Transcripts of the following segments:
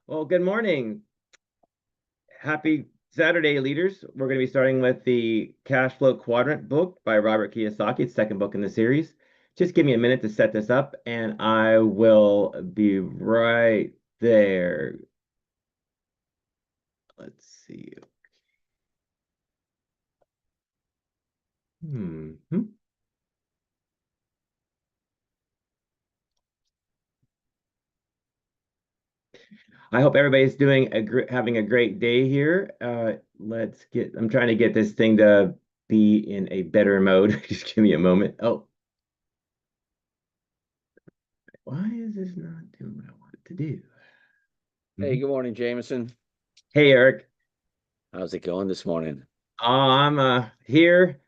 Well, good morning. Happy Saturday, leaders. We're going to be starting with the Cash Flow Quadrant book by Robert Kiyosaki. It's the second book in the series. Just give me a minute to set this up, and I will be right there. Let's see. Hmm. I hope everybody's doing having a great day here. I'm trying to get this thing to be in a better mode. Just give me a moment. Oh, why is this not doing what I want it to do? Hey, Mhm. good morning, Jameson. Hey, Eric. How's it going this morning? I'm here,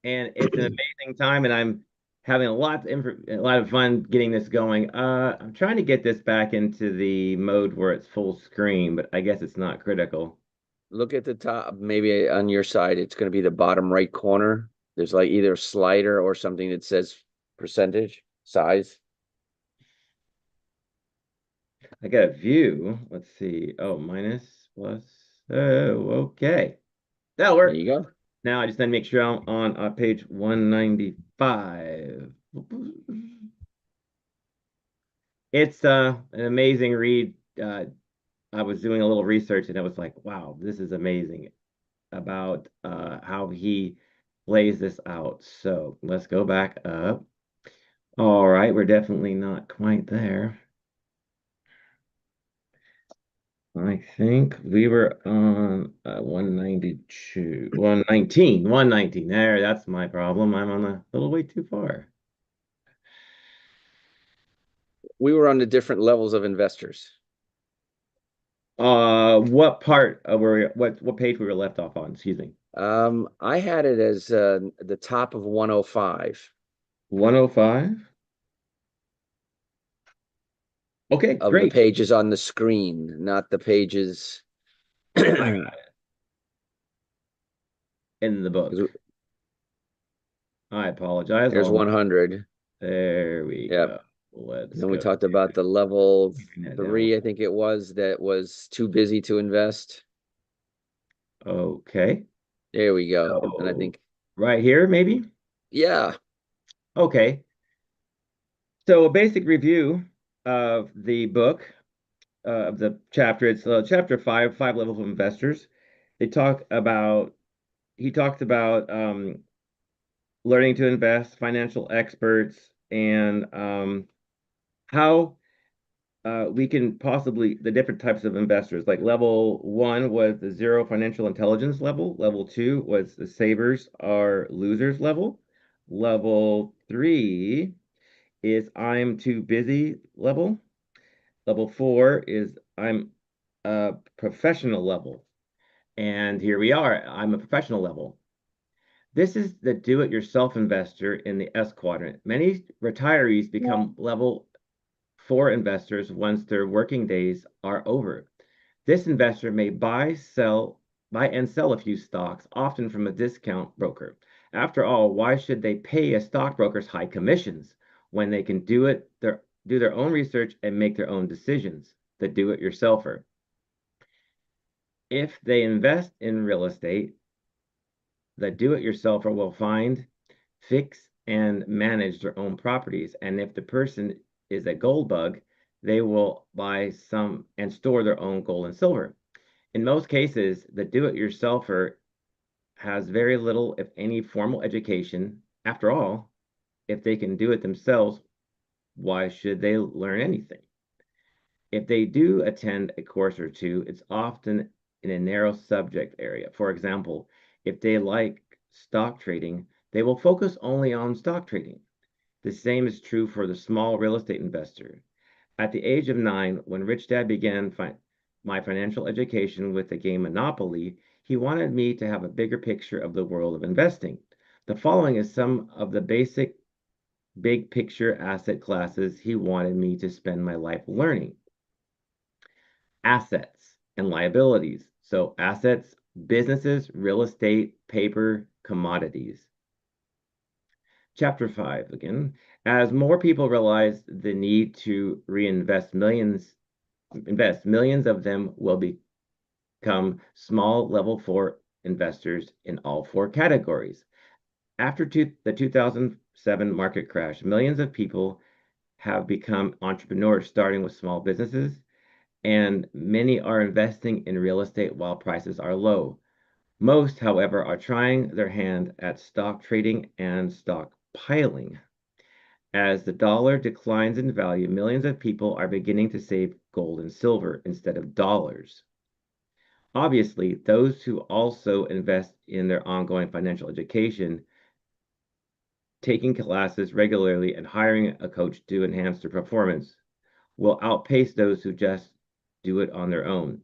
and it's an amazing time, and I'm having a lot of fun getting this going. I'm trying to get this back into the mode where it's full screen, but I guess it's not critical. Look at the top, maybe on your side, it's going to be the bottom right corner. There's like either a slider or something that says percentage, size. I got a view. Let's see. Oh, minus, plus. Oh, okay. That'll There work. you go. Now I just need to make sure I'm on page 195. It's an amazing read. I was doing a little research and I was like, wow, this is amazing about how he lays this out. So let's go back up. All right, we're definitely not quite there. I think we were on 192, 119, 119. There, that's my problem. I'm on a little way too far. We were on the different levels of investors. What part of what page we were left off on? Excuse me. I had it as the top of 105 105. Okay, of the great. pages on the screen, not the pages. I got 'Cause in the book. I apologize. there's 100. There we Yep. go. And Let's then we go talked about the level bring that down. 3, I think it was, that was too busy to invest. Okay. There we go. And I So think, right here, maybe? yeah, Okay. So a basic review of the book, of the chapter. It's chapter five, five levels of investors. They talk about, he talks about learning to invest, financial experts, and how we can possibly the different types of investors. Like level one was the zero financial intelligence level. Level two was the savers are losers level. Level three is I'm too busy level. Level four is I'm a professional level. And here we are. I'm a professional level. This is the do-it-yourself investor in the S quadrant. Many retirees become level four investors once their working days are over. This investor may buy and sell a few stocks, often from a discount broker. After all, why should they pay a stockbroker's high commissions when they can do their own research and make their own decisions? The do-it-yourselfer. If they invest in real estate, the do-it-yourselfer will find, fix, and manage their own properties. And if the person is a gold bug, they will buy some and store their own gold and silver. In most cases, the do-it-yourselfer has very little, if any, formal education. After all, if they can do it themselves, why should they learn anything? If they do attend a course or two, it's often in a narrow subject area. For example, if they like stock trading, they will focus only on stock trading. The same is true for the small real estate investor. At the age of 9, when Rich Dad began my financial education with the game Monopoly, he wanted me to have a bigger picture of the world of investing. The following is some of the basic big picture asset classes he wanted me to spend my life learning. Assets and liabilities. So, assets, businesses, real estate, paper, commodities. Chapter 5 again. As more people realize the need to reinvest millions invest. Millions of them will become small level 4 investors in all 4 categories. After the 2007 market crash, millions of people have become entrepreneurs starting with small businesses, and many are investing in real estate while prices are low. Most, however, are trying their hand at stock trading and stock piling. As the dollar declines in value, millions of people are beginning to save gold and silver instead of dollars. Obviously, those who also invest in their ongoing financial education, taking classes regularly, and hiring a coach to enhance their performance will outpace those who just do it on their own.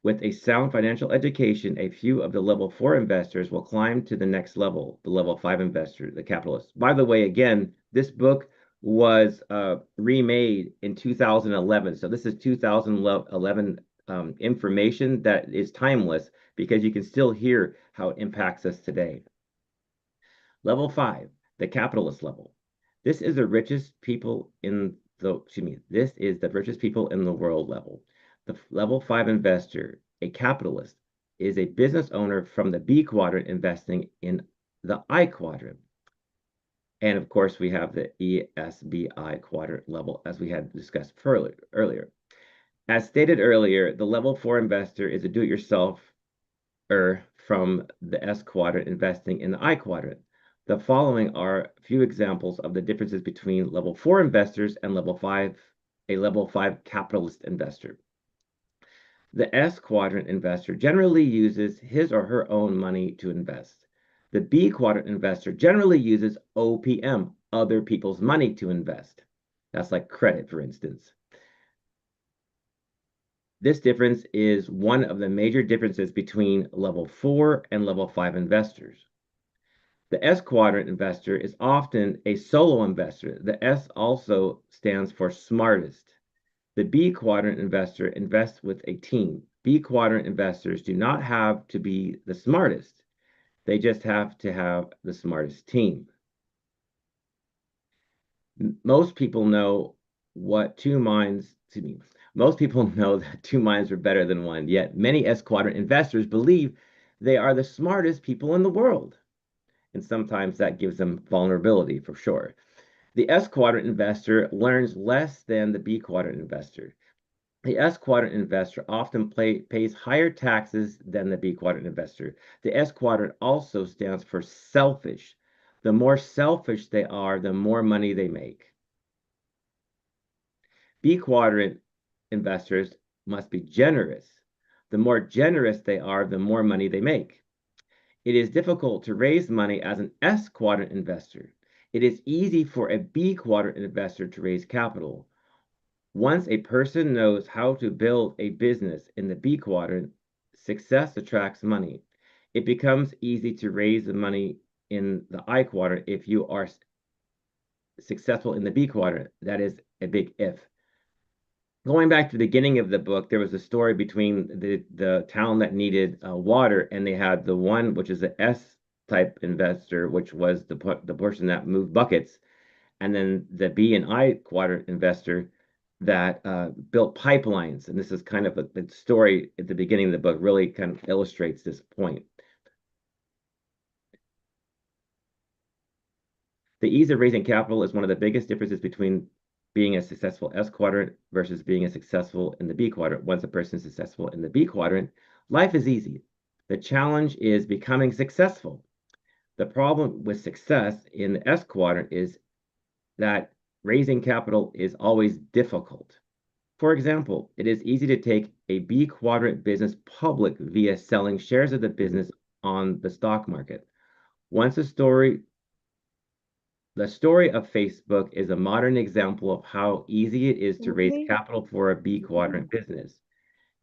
With a sound financial education, a few of the level 4 investors will climb to the next level, the level 5 investor, the capitalist. By the way, again, this book was remade in 2011. So this is 2011 information that is timeless because you can still hear how it impacts us today. Level 5, the capitalist level. This is the richest people in this is the richest people in the world level. The level 5 investor, a capitalist, is a business owner from the B quadrant investing in the I quadrant. And of course, we have the ESBI quadrant level, as we had discussed earlier. As stated earlier, the level 4 investor is a do-it-yourself from the S quadrant investing in the I quadrant. The following are a few examples of the differences between level 4 investors and a level 5 capitalist investor. The S quadrant investor generally uses his or her own money to invest. The B quadrant investor generally uses OPM, other people's money, to invest. That's like credit, for instance. This difference is one of the major differences between level 4 and level 5 investors. The S quadrant investor is often a solo investor. The S also stands for smartest. The B quadrant investor invests with a team. B quadrant investors do not have to be the smartest. They just have to have the smartest team. Most people know what two minds, excuse me, most people know that two minds are better than one, yet many S quadrant investors believe they are the smartest people in the world. And sometimes that gives them vulnerability for sure. The S quadrant investor learns less than the B quadrant investor. The S quadrant investor often pays higher taxes than the B quadrant investor. The S quadrant also stands for selfish. The more selfish they are, the more money they make. B quadrant investors must be generous. The more generous they are, the more money they make. It is difficult to raise money as an S quadrant investor. It is easy for a B quadrant investor to raise capital. Once a person knows how to build a business in the B quadrant, success attracts money. It becomes easy to raise the money in the I quadrant if you are successful in the B quadrant. That is a big if. Going back to the beginning of the book, there was a story between the town that needed water, and they had the one, which is the S type investor, which was the person that moved buckets, and then the B and I quadrant investor that built pipelines. And this is kind of the story at the beginning of the book really kind of illustrates this point. The ease of raising capital is one of the biggest differences between being a successful S quadrant versus being a successful in the B quadrant. Once a person is successful in the B quadrant, life is easy. The challenge is becoming successful. The problem with success in the S quadrant is that raising capital is always difficult. For example, it is easy to take a B quadrant business public via selling shares of the business on the stock market. Once the story of Facebook is a modern example of how easy it is to raise capital for a B quadrant business.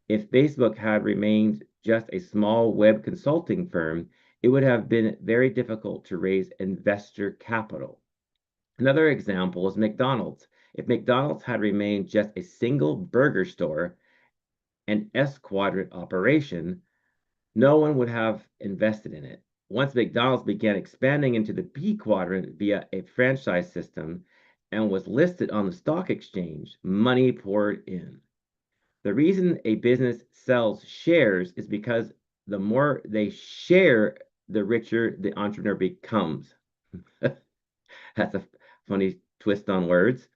If Facebook had remained just a small web consulting firm, it would have been very difficult to raise investor capital. Another example is McDonald's. If McDonald's had remained just a single burger store, an S quadrant operation, no one would have invested in it. Once McDonald's began expanding into the B quadrant via a franchise system and was listed on the stock exchange, money poured in. The reason a business sells shares is because the more they share, the richer the entrepreneur becomes. That's a funny twist on words.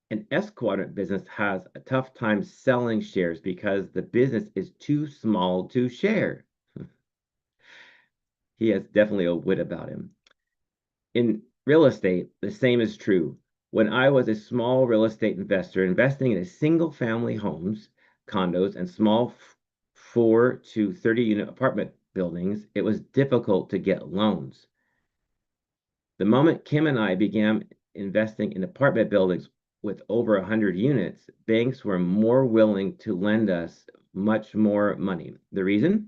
An S quadrant business has a tough time selling shares because the business is too small to share. He has definitely a wit about him. In real estate, the same is true. When I was a small real estate investor investing in a single family homes, condos, and small 4 to 30 unit apartment buildings, it was difficult to get loans. The moment Kim and I began investing in apartment buildings with over 100 units, banks were more willing to lend us much more money. The reason?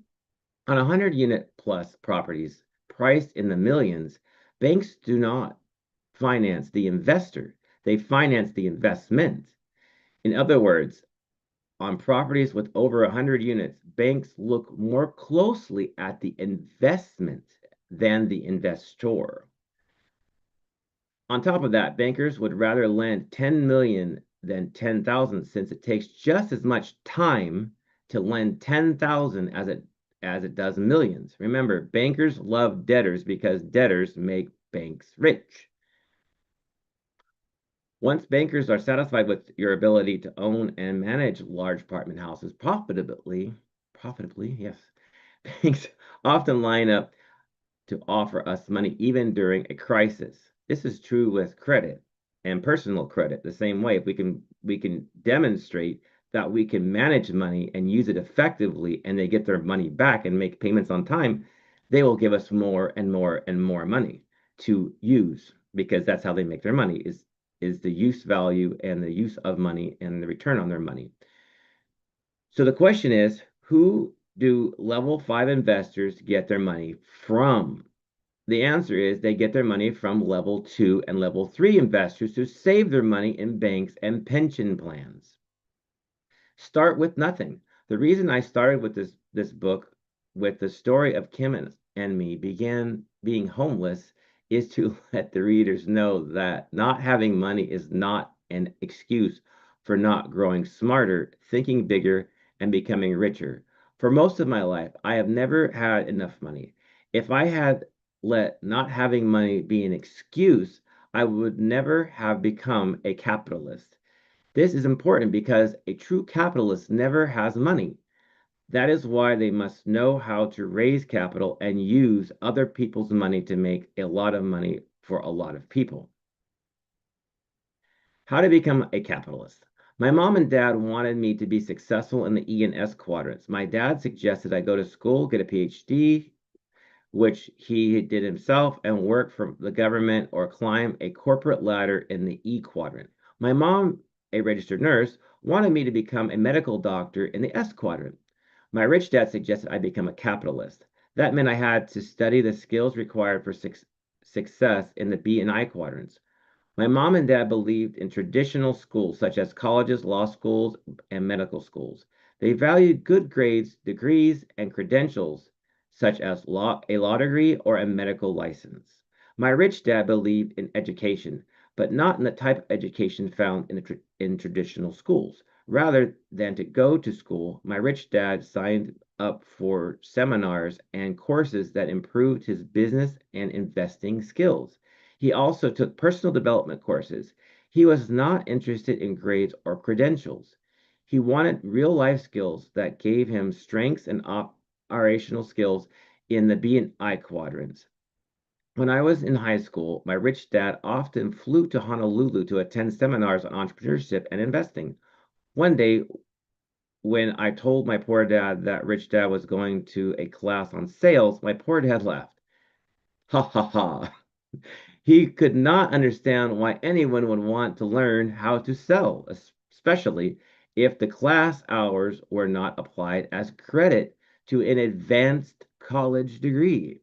On 100 unit plus properties priced in the millions, banks do not finance the investor, they finance the investment. In other words, on properties with over 100 units, banks look more closely at the investment than the investor. On top of that, bankers would rather lend 10 million than 10,000 since it takes just as much time to lend 10,000 as it does millions. Remember, bankers love debtors because debtors make banks rich. Once bankers are satisfied with your ability to own and manage large apartment houses profitably, yes, banks often line up to offer us money even during a crisis. This is true with credit and personal credit the same way. If we can demonstrate that we can manage money and use it effectively and they get their money back and make payments on time, they will give us more and more and more money to use because that's how they make their money is the use value and the use of money and the return on their money. So the question is, who do level 5 investors get their money from? The answer is they get their money from level 2 and level 3 investors who save their money in banks and pension plans. Start with nothing. The reason I started with this book with the story of Kim and me began being homeless is to let the readers know that not having money is not an excuse for not growing smarter, thinking bigger, and becoming richer. For most of my life, I have never had enough money. If I had let not having money be an excuse, I would never have become a capitalist. This is important because a true capitalist never has money. That is why they must know how to raise capital and use other people's money to make a lot of money for a lot of people. How to become a capitalist. My mom and dad wanted me to be successful in the E and S quadrants. My dad suggested I go to school, get a PhD, which he did himself, and work for the government or climb a corporate ladder in the E quadrant. My mom, a registered nurse, wanted me to become a medical doctor in the S quadrant. My rich dad suggested I become a capitalist. That meant I had to study the skills required for success in the B and I quadrants. My mom and dad believed in traditional schools such as colleges, law schools, and medical schools. They valued good grades, degrees, and credentials such as a law degree or a medical license. My rich dad believed in education, but not in the type of education found in traditional schools. Rather than to go to school, my rich dad signed up for seminars and courses that improved his business and investing skills. He also took personal development courses. He was not interested in grades or credentials. He wanted real life skills that gave him strengths and operational skills in the B and I quadrants. When I was in high school, my rich dad often flew to Honolulu to attend seminars on entrepreneurship and investing. One day, when I told my poor dad that rich dad was going to a class on sales, my poor dad laughed. Ha ha ha. He could not understand why anyone would want to learn how to sell, especially if the class hours were not applied as credit to an advanced college degree.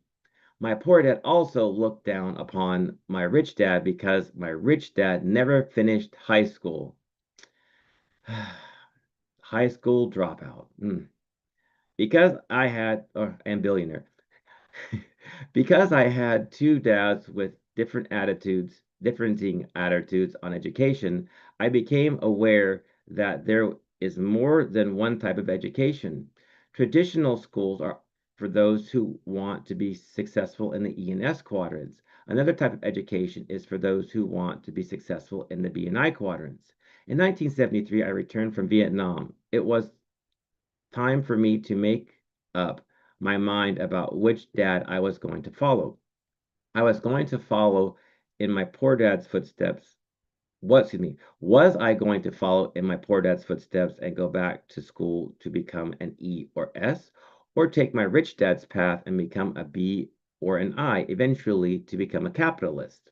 My poor dad also looked down upon my rich dad because my rich dad never finished high school. High school dropout. Because I had, and billionaire. Because I had two dads with differing attitudes on education, I became aware that there is more than one type of education. Traditional schools are for those who want to be successful in the E and S quadrants. Another type of education is for those who want to be successful in the B and I quadrants. In 1973, I returned from Vietnam. It was time for me to make up my mind about which dad I was going to follow. I was going to follow in my poor dad's footsteps. Was I going to follow in my poor dad's footsteps and go back to school to become an E or S, or take my rich dad's path and become a B or an I, eventually to become a capitalist?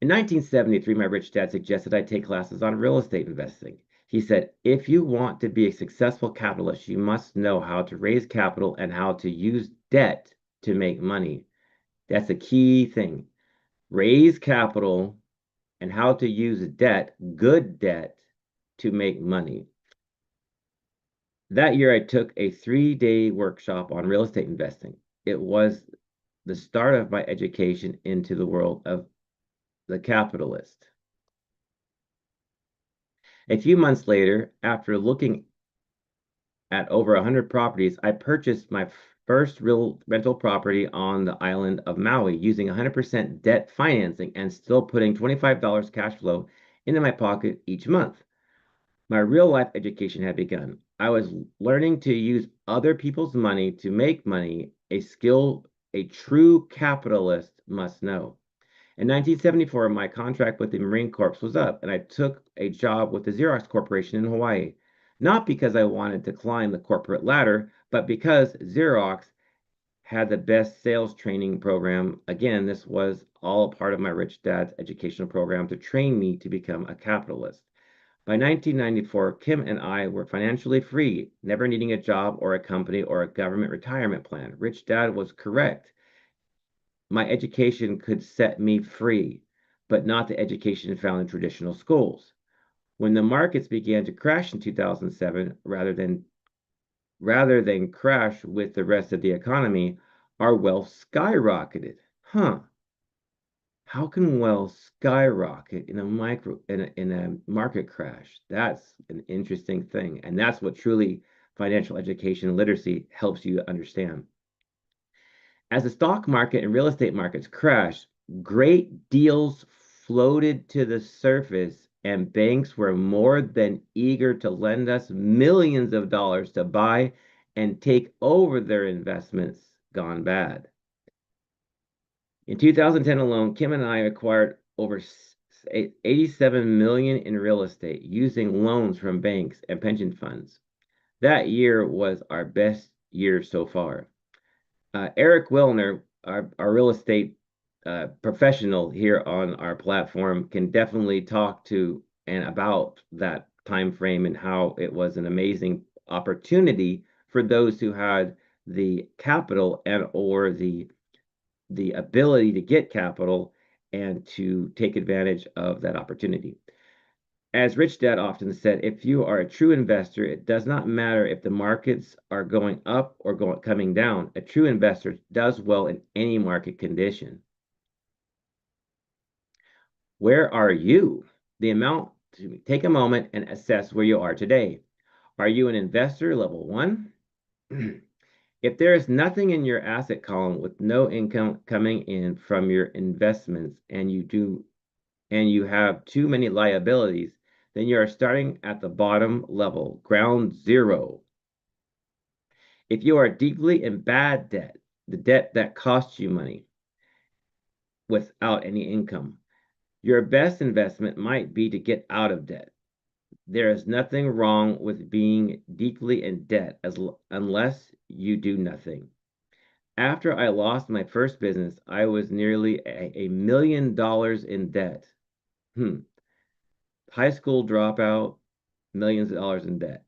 In 1973, my rich dad suggested I take classes on real estate investing. He said, if you want to be a successful capitalist, you must know how to raise capital and how to use debt to make money. That's a key thing. Raise capital and how to use debt, good debt, to make money. That year, I took a 3-day workshop on real estate investing. It was the start of my education into the world of the capitalist. A few months later, after looking at over 100 properties, I purchased my first real rental property on the island of Maui using 100% debt financing and still putting $25 cash flow into my pocket each month. My real life education had begun. I was learning to use other people's money to make money, a skill a true capitalist must know. In 1974, my contract with the Marine Corps was up, and I took a job with the Xerox Corporation in Hawaii. Not because I wanted to climb the corporate ladder, but because Xerox had the best sales training program. Again, this was all a part of my rich dad's educational program to train me to become a capitalist. By 1994, Kim and I were financially free, never needing a job or a company or a government retirement plan. Rich Dad was correct. My education could set me free, but not the education found in traditional schools. When the markets began to crash in 2007, rather than crash with the rest of the economy, our wealth skyrocketed. How can wealth skyrocket in a market crash? That's an interesting thing, and that's what truly financial education literacy helps you understand. As the stock market and real estate markets crashed, great deals floated to the surface, and banks were more than eager to lend us millions of dollars to buy and take over their investments gone bad. In 2010 alone, Kim and I acquired over 87 million in real estate using loans from banks and pension funds. That year was our best year so far. Eric Wilner, our real estate professional here on our platform, can definitely talk to and about that time frame and how it was an amazing opportunity for those who had the capital and or the ability to get capital and to take advantage of that opportunity. As Rich Dad often said, if you are a true investor, it does not matter if the markets are going up or coming down. A true investor does well in any market condition. Where are you? The amount to take a moment and assess where you are today. Are you an investor level one? If there is nothing in your asset column with no income coming in from your investments and you have too many liabilities, then you are starting at the bottom level, ground zero. If you are deeply in bad debt, the debt that costs you money without any income, your best investment might be to get out of debt. There is nothing wrong with being deeply in debt unless you do nothing. After I lost my first business, I was nearly $1 million in debt. High school dropout, millions of dollars in debt.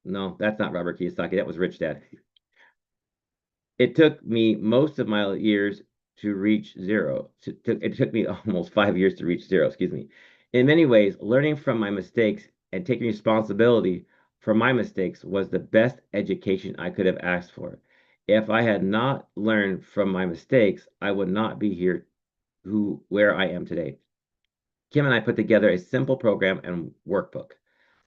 No, that's not Robert Kiyosaki. That was Rich Dad. It took me most of my years to reach zero. It took me almost 5 years to reach zero, excuse me. In many ways, learning from my mistakes and taking responsibility for my mistakes was the best education I could have asked for. If I had not learned from my mistakes, I would not be here where I am today. Kim and I put together a simple program and workbook.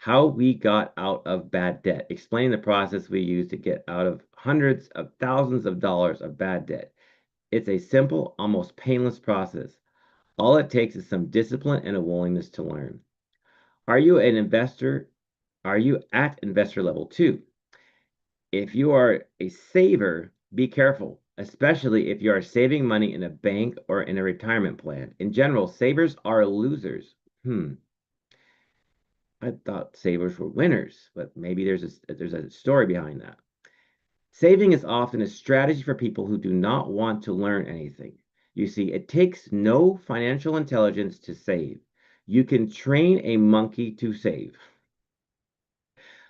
how we got out of bad debt. Explain the process we use to get out of hundreds of thousands of dollars of bad debt. It's a simple, almost painless process. All it takes is some discipline and a willingness to learn. Are you an investor? Are you at investor level two? If you are a saver, be careful, especially if you are saving money in a bank or in a retirement plan. In general, savers are losers. I thought savers were winners, but maybe there's a story behind that. Saving is often a strategy for people who do not want to learn anything. You see, it takes no financial intelligence to save. You can train a monkey to save.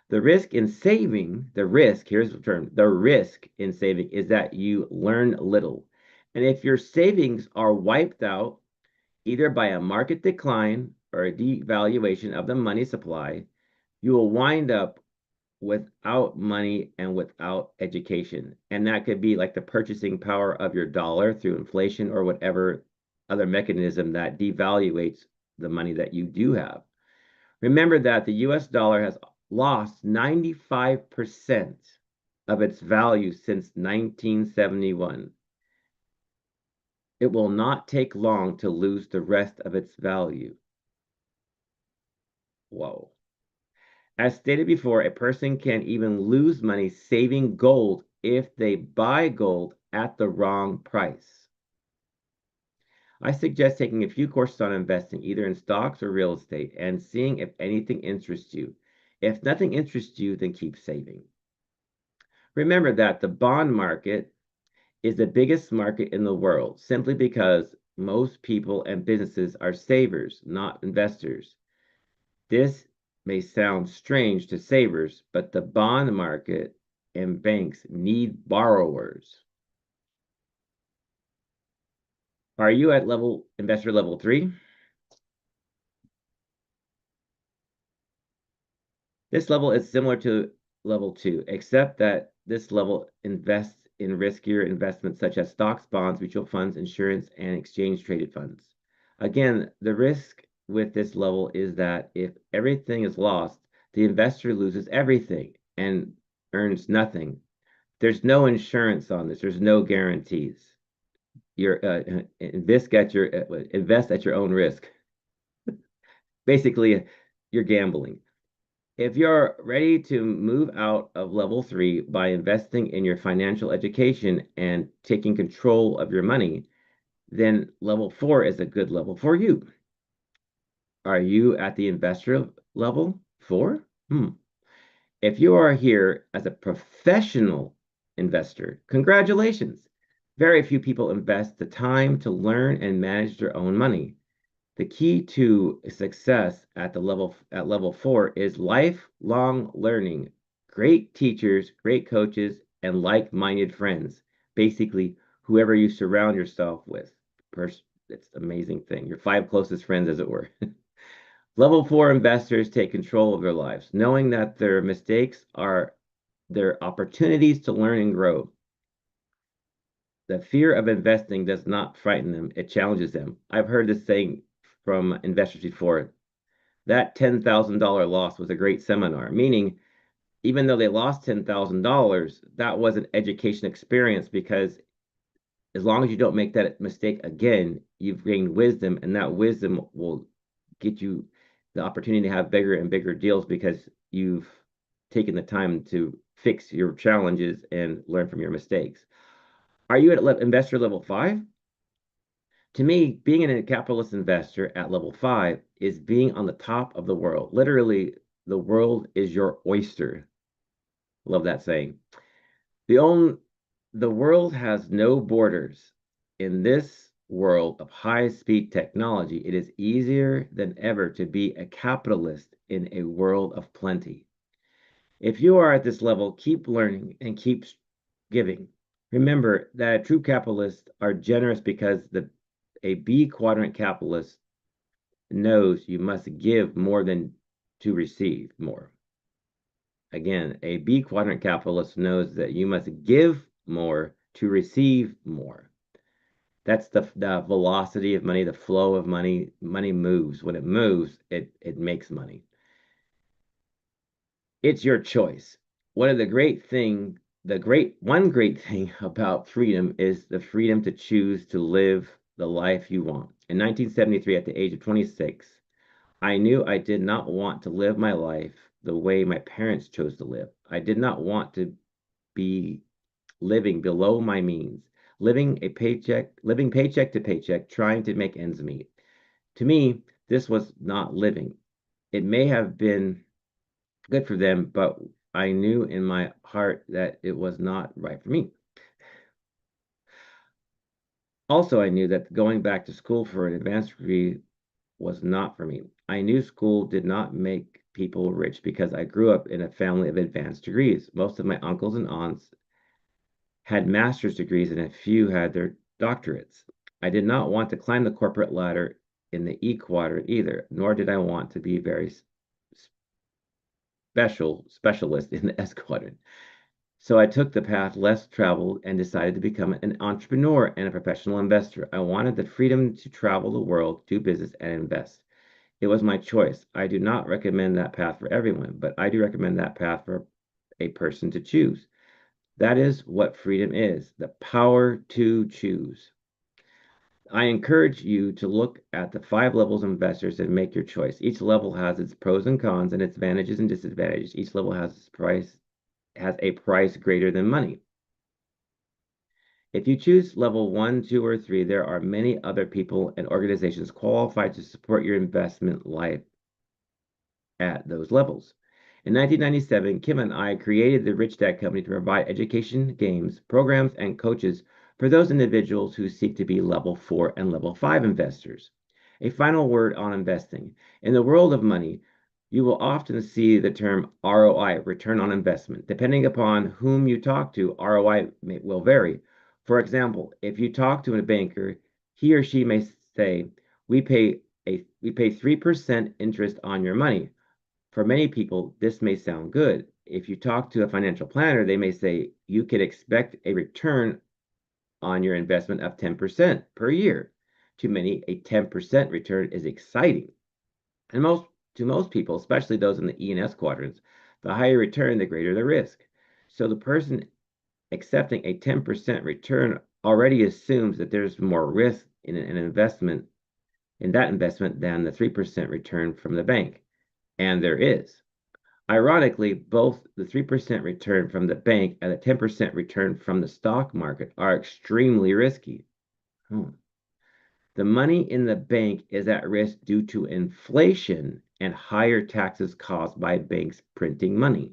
Here's the term, the risk in saving is that you learn little. And if your savings are wiped out either by a market decline or a devaluation of the money supply, you will wind up without money and without education. And that could be like the purchasing power of your dollar through inflation or whatever other mechanism that devaluates the money that you do have. Remember that the US dollar has lost 95% of its value since 1971. It will not take long to lose the rest of its value. Whoa. As stated before, a person can even lose money saving gold if they buy gold at the wrong price. I suggest taking a few courses on investing, either in stocks or real estate, and seeing if anything interests you. If nothing interests you, then keep saving. Remember that the bond market is the biggest market in the world simply because most people and businesses are savers, not investors. This may sound strange to savers, but the bond market and banks need borrowers. Are you at investor level 3? This level is similar to level 2, except that this level invests in riskier investments such as stocks, bonds, mutual funds, insurance, and exchange traded funds. Again, the risk with this level is that if everything is lost, the investor loses everything and earns nothing. There's no insurance on this. There's no guarantees. Invest at your own risk. Basically, you're gambling. If you're ready to move out of level 3 by investing in your financial education and taking control of your money, then level 4 is a good level for you. Are you at the investor level 4? If you are here as a professional investor, congratulations. Very few people invest the time to learn and manage their own money. The key to success at level 4 is lifelong learning, great teachers, great coaches, and like-minded friends. Basically, whoever you surround yourself with. It's an amazing thing. Your 5 closest friends, as it were. Level 4 investors take control of their lives, knowing that their mistakes are their opportunities to learn and grow. The fear of investing does not frighten them, it challenges them. I've heard this saying from investors before. That $10,000 loss was a great seminar, meaning even though they lost $10,000, that was an education experience because as long as you don't make that mistake again, you've gained wisdom, and that wisdom will get you the opportunity to have bigger and bigger deals because you've taken the time to fix your challenges and learn from your mistakes. Are you at investor level 5? To me, being a capitalist investor at level 5 is being on the top of the world. Literally, the world is your oyster. Love that saying. The the world has no borders. In this world of high-speed technology, it is easier than ever to be a capitalist in a world of plenty. If you are at this level, keep learning and keep giving. Remember that true capitalists are generous because a B quadrant capitalist knows you must give more than to receive more. Again, a B quadrant capitalist knows that you must give more to receive more. That's the velocity of money, the flow of money. Money moves. When it moves, it makes money. It's your choice. One of the great thing, one great thing about freedom is the freedom to choose to live the life you want. In 1973, at the age of 26, I knew I did not want to live my life the way my parents chose to live. I did not want to be living below my means, living paycheck to paycheck, trying to make ends meet. To me, this was not living. It may have been good for them, but I knew in my heart that it was not right for me. Also, I knew that going back to school for an advanced degree was not for me. I knew school did not make people rich because I grew up in a family of advanced degrees. Most of my uncles and aunts had master's degrees and a few had their doctorates. I did not want to climb the corporate ladder in the E quadrant either, nor did I want to be very specialist in the S quadrant. So I took the path less traveled and decided to become an entrepreneur and a professional investor. I wanted the freedom to travel the world, do business, and invest. It was my choice. I do not recommend that path for everyone, but I do recommend that path for a person to choose. That is what freedom is, the power to choose. I encourage you to look at the 5 levels of investors and make your choice. Each level has its pros and cons and its advantages and disadvantages. Each level has a price greater than money. If you choose level 1, 2, or 3, there are many other people and organizations qualified to support your investment life at those levels. In 1997, Kim and I created the Rich Dad Company to provide education, games, programs, and coaches for those individuals who seek to be level 4 and level 5 investors. A final word on investing. In the world of money, you will often see the term ROI, return on investment. Depending upon whom you talk to, will vary. For example, if you talk to a banker, he or she may say, we pay 3% interest on your money. For many people, this may sound good. If you talk to a financial planner, they may say you can expect a return on your investment of 10% per year. To many, a 10% return is exciting. And to most people, especially those in the E and S quadrants, the higher return, the greater the risk. So the person accepting a 10% return already assumes that there's more risk in that investment than the 3% return from the bank. And there is. Ironically, both the 3% return from the bank and the 10% return from the stock market are extremely risky. The money in the bank is at risk due to inflation and higher taxes caused by banks printing money.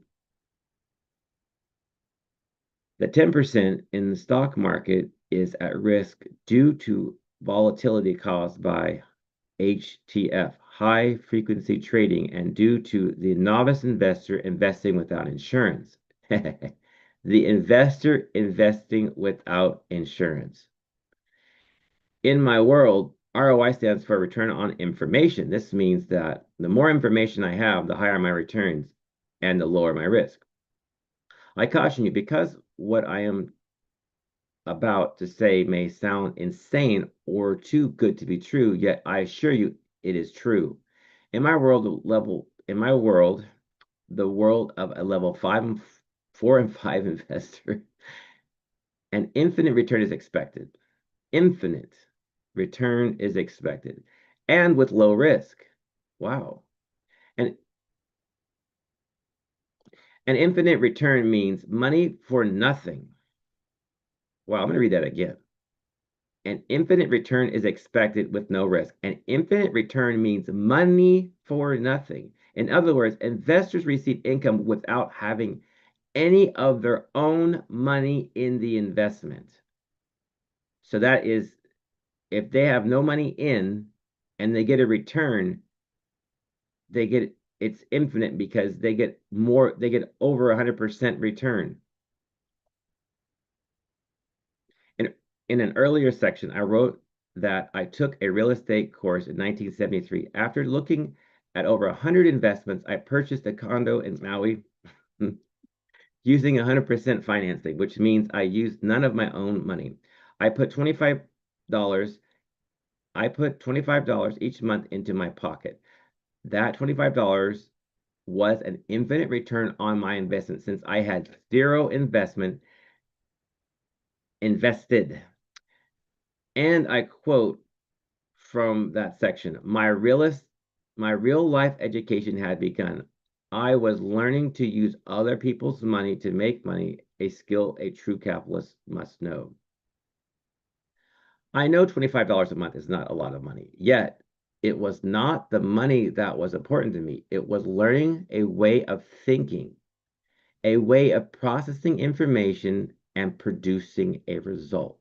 The 10% in the stock market is at risk due to volatility caused by HTF, high frequency trading, and due to the novice investor investing without insurance. The investor investing without insurance. In my world, ROI stands for return on information. This means that the more information I have, the higher my returns and the lower my risk. I caution you because what I am about to say may sound insane or too good to be true, yet I assure you it is true. In my world, the world of a level 4 and 5 investor, an infinite return is expected. Infinite return is expected. And with low risk. Wow. And an infinite return means money for nothing. Wow, I'm going to read that again. An infinite return is expected with no risk. An infinite return means money for nothing. In other words, investors receive income without having any of their own money in the investment. So that is, if they have no money in and they get a return, it's infinite because they get over 100% return. In an earlier section, I wrote that I took a real estate course in 1973. After looking at over 100 investments, I purchased a condo in Maui using 100% financing, which means I used none of my own money. I put $25 I put $25 each month into my pocket. That $25 was an infinite return on my investment since I had zero investment invested. And I quote from that section, my real life education had begun. I was learning to use other people's money to make money, a skill a true capitalist must know. I know $25 a month is not a lot of money, yet it was not the money that was important to me. It was learning a way of thinking, a way of processing information and producing a result.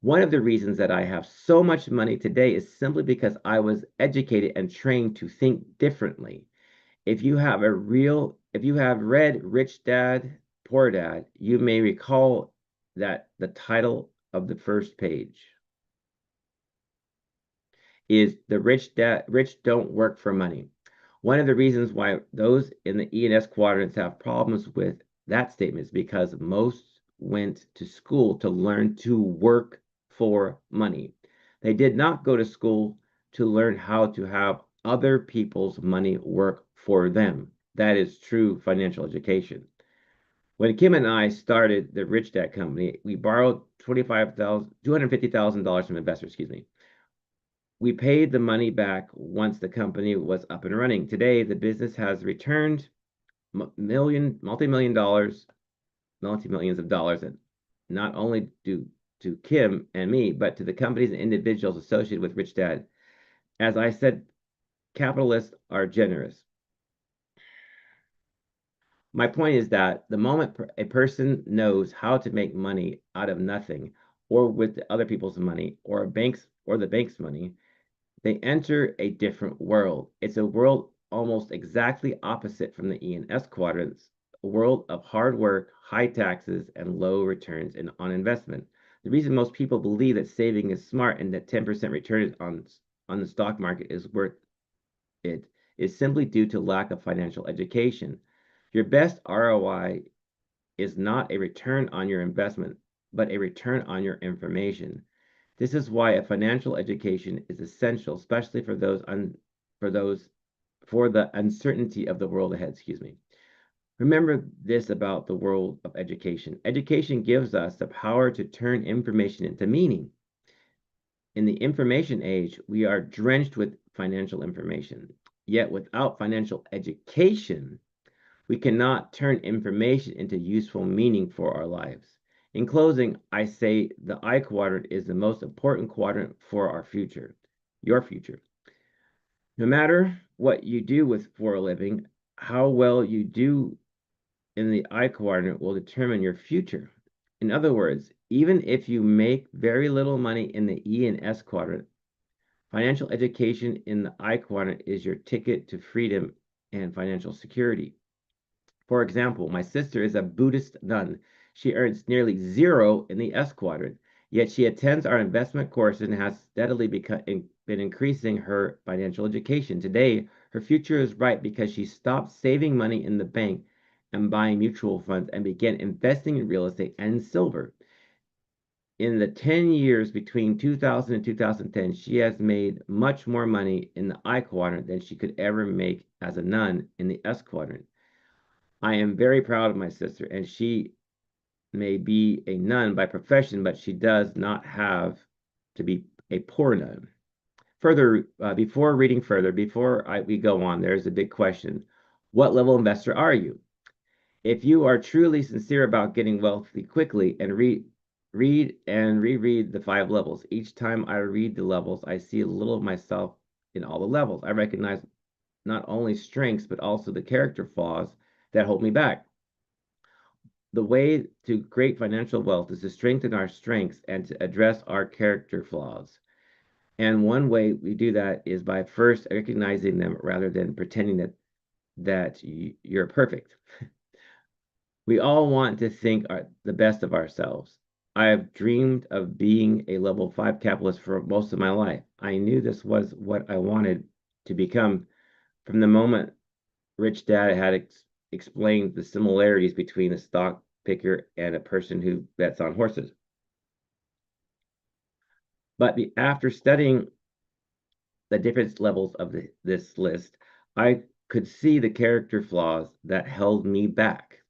One of the reasons that I have so much money today is simply because I was educated and trained to think differently. If you have read Rich Dad, Poor Dad, you may recall that the title of the first page is the rich don't work for money. One of the reasons why those in the E&S quadrants have problems with that statement is because most went to school to learn to work for money. They did not go to school to learn how to have other people's money work for them. That is true financial education. When Kim and I started the Rich Dad Company, we borrowed $250,000 from investors, excuse me. We paid the money back once the company was up and running. Today, the business has returned multi-million dollars, multi-millions of dollars, and not only to Kim and me, but to the companies and individuals associated with Rich Dad. As I said, capitalists are generous. My point is that the moment a person knows how to make money out of nothing, or with other people's money, or the bank's money, they enter a different world. It's a world almost exactly opposite from the E&S quadrants, a world of hard work, high taxes, and low returns on investment. The reason most people believe that saving is smart and that 10% return on the stock market is worth it is simply due to lack of financial education. Your best ROI is not a return on your investment, but a return on your information. This is why a financial education is essential, especially for the uncertainty of the world ahead, excuse me. Remember this about the world of education. Education gives us the power to turn information into meaning. In the information age, we are drenched with financial information. Yet without financial education, we cannot turn information into useful meaning for our lives. In closing, I say the I quadrant is the most important quadrant for our future, your future. No matter what you do for a living, how well you do in the I quadrant will determine your future. In other words, even if you make very little money in the E and S quadrant, financial education in the I quadrant is your ticket to freedom and financial security. For example, my sister is a Buddhist nun. She earns nearly zero in the S quadrant, yet she attends our investment course and has steadily been increasing her financial education. Today, her future is bright because she stopped saving money in the bank and buying mutual funds and began investing in real estate and silver. In the 10 years between 2000 and 2010, she has made much more money in the I quadrant than she could ever make as a nun in the S quadrant. I am very proud of my sister, and she may be a nun by profession, but she does not have to be a poor nun. Further, before reading further, we go on, there's a big question. What level investor are you? If you are truly sincere about getting wealthy quickly and read and reread the 5 levels. Each time I read the levels, I see a little of myself in all the levels. I recognize not only strengths, but also the character flaws that hold me back. The way to create financial wealth is to strengthen our strengths and to address our character flaws. And one way we do that is by first recognizing them rather than pretending that you're perfect. We all want to think the best of ourselves. I have dreamed of being a level 5 capitalist for most of my life. I knew this was what I wanted to become from the moment Rich Dad had explained the similarities between a stock picker and a person who bets on horses. But after studying the different levels of this list, I could see the character flaws that held me back.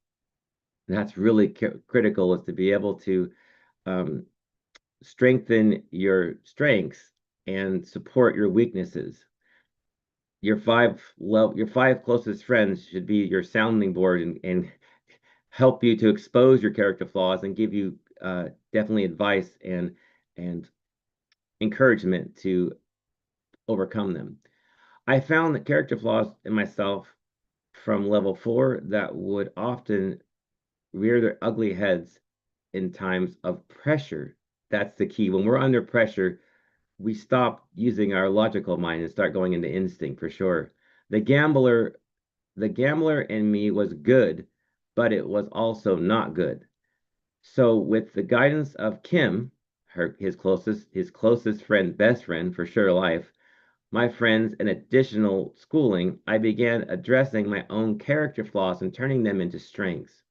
That's really critical, is to be able to um, strengthen your strengths and support your weaknesses. Your five closest friends should be your sounding board, and help you to expose your character flaws and give you definitely advice and encouragement to overcome them. I found that character flaws in myself from level 4 that would often rear their ugly heads in times of pressure. That's the key. When we're under pressure, we stop using our logical mind and start going into instinct for sure. The gambler, the gambler in me was good, but it was also not good. So with the guidance of Kim, his closest friend, best friend for sure life, my friends, and additional schooling, I began addressing my own character flaws and turning them into strengths.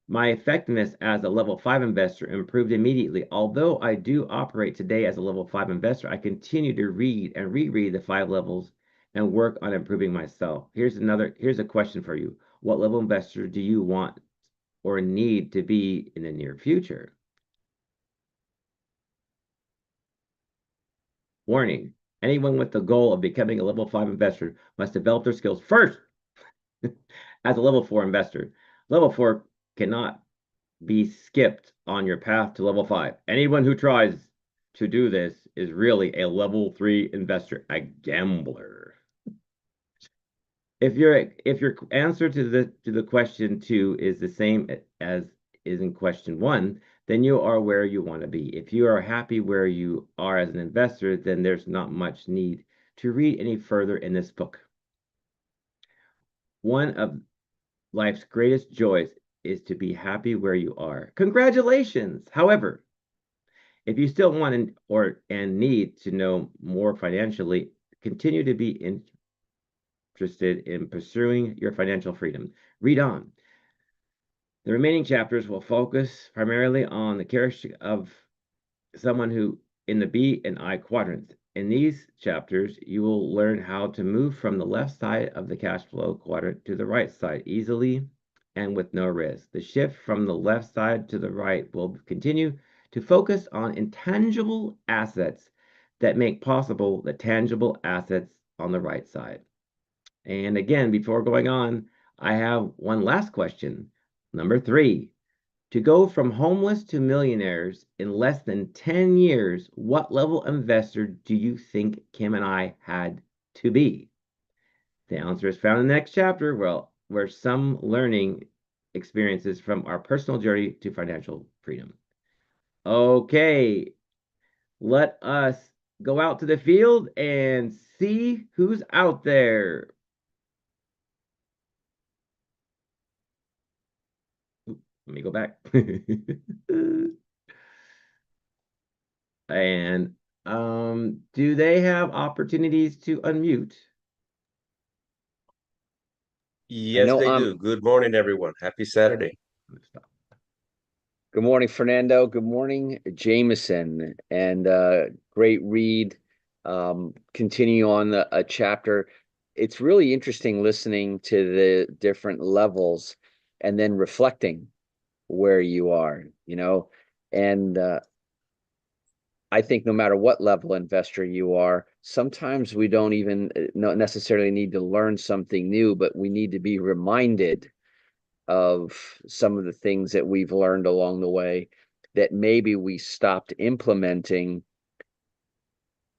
My effectiveness as a level 5 investor improved immediately. Although I do operate today as a level 5 investor, I continue to read and reread the 5 levels and work on improving myself. Here's a question for you. What level investor do you want or need to be in the near future? Warning. Anyone with the goal of becoming a level 5 investor must develop their skills first as a level 4 investor. Level 4 cannot be skipped on your path to level 5. Anyone who tries to do this is really a level 3 investor, a gambler. If your answer to the question 2 is the same as is in question 1, then you are where you want to be. If you are happy where you are as an investor, then there's not much need to read any further in this book. One of life's greatest joys is to be happy where you are. Congratulations! However, if you still want and need to know more financially, continue to be interested in pursuing your financial freedom. Read on. The remaining chapters will focus primarily on the character of someone who in the B and I quadrants. In these chapters, you will learn how to move from the left side of the cash flow quadrant to the right side easily and with no risk. The shift from the left side to the right will continue to focus on intangible assets that make possible the tangible assets on the right side. And again, before going on, I have one last question. Number 3. To go from homeless to millionaires in less than 10 years, what level investor do you think Kim and I had to be? The answer is found in the next chapter, well, where some learning experiences from our personal journey to financial freedom. Okay, let us go out to the field and see who's out there. Let me go back. And do they have opportunities to unmute? I Yes, know they do. Good morning, everyone. Happy Saturday. Good morning, Fernando. Good morning, Jameson. And great read. Continue on a chapter. It's really interesting listening to the different levels and then reflecting where you are, and I think no matter what level investor you are, sometimes we don't even not necessarily need to learn something new, but we need to be reminded of some of the things that we've learned along the way that maybe we stopped implementing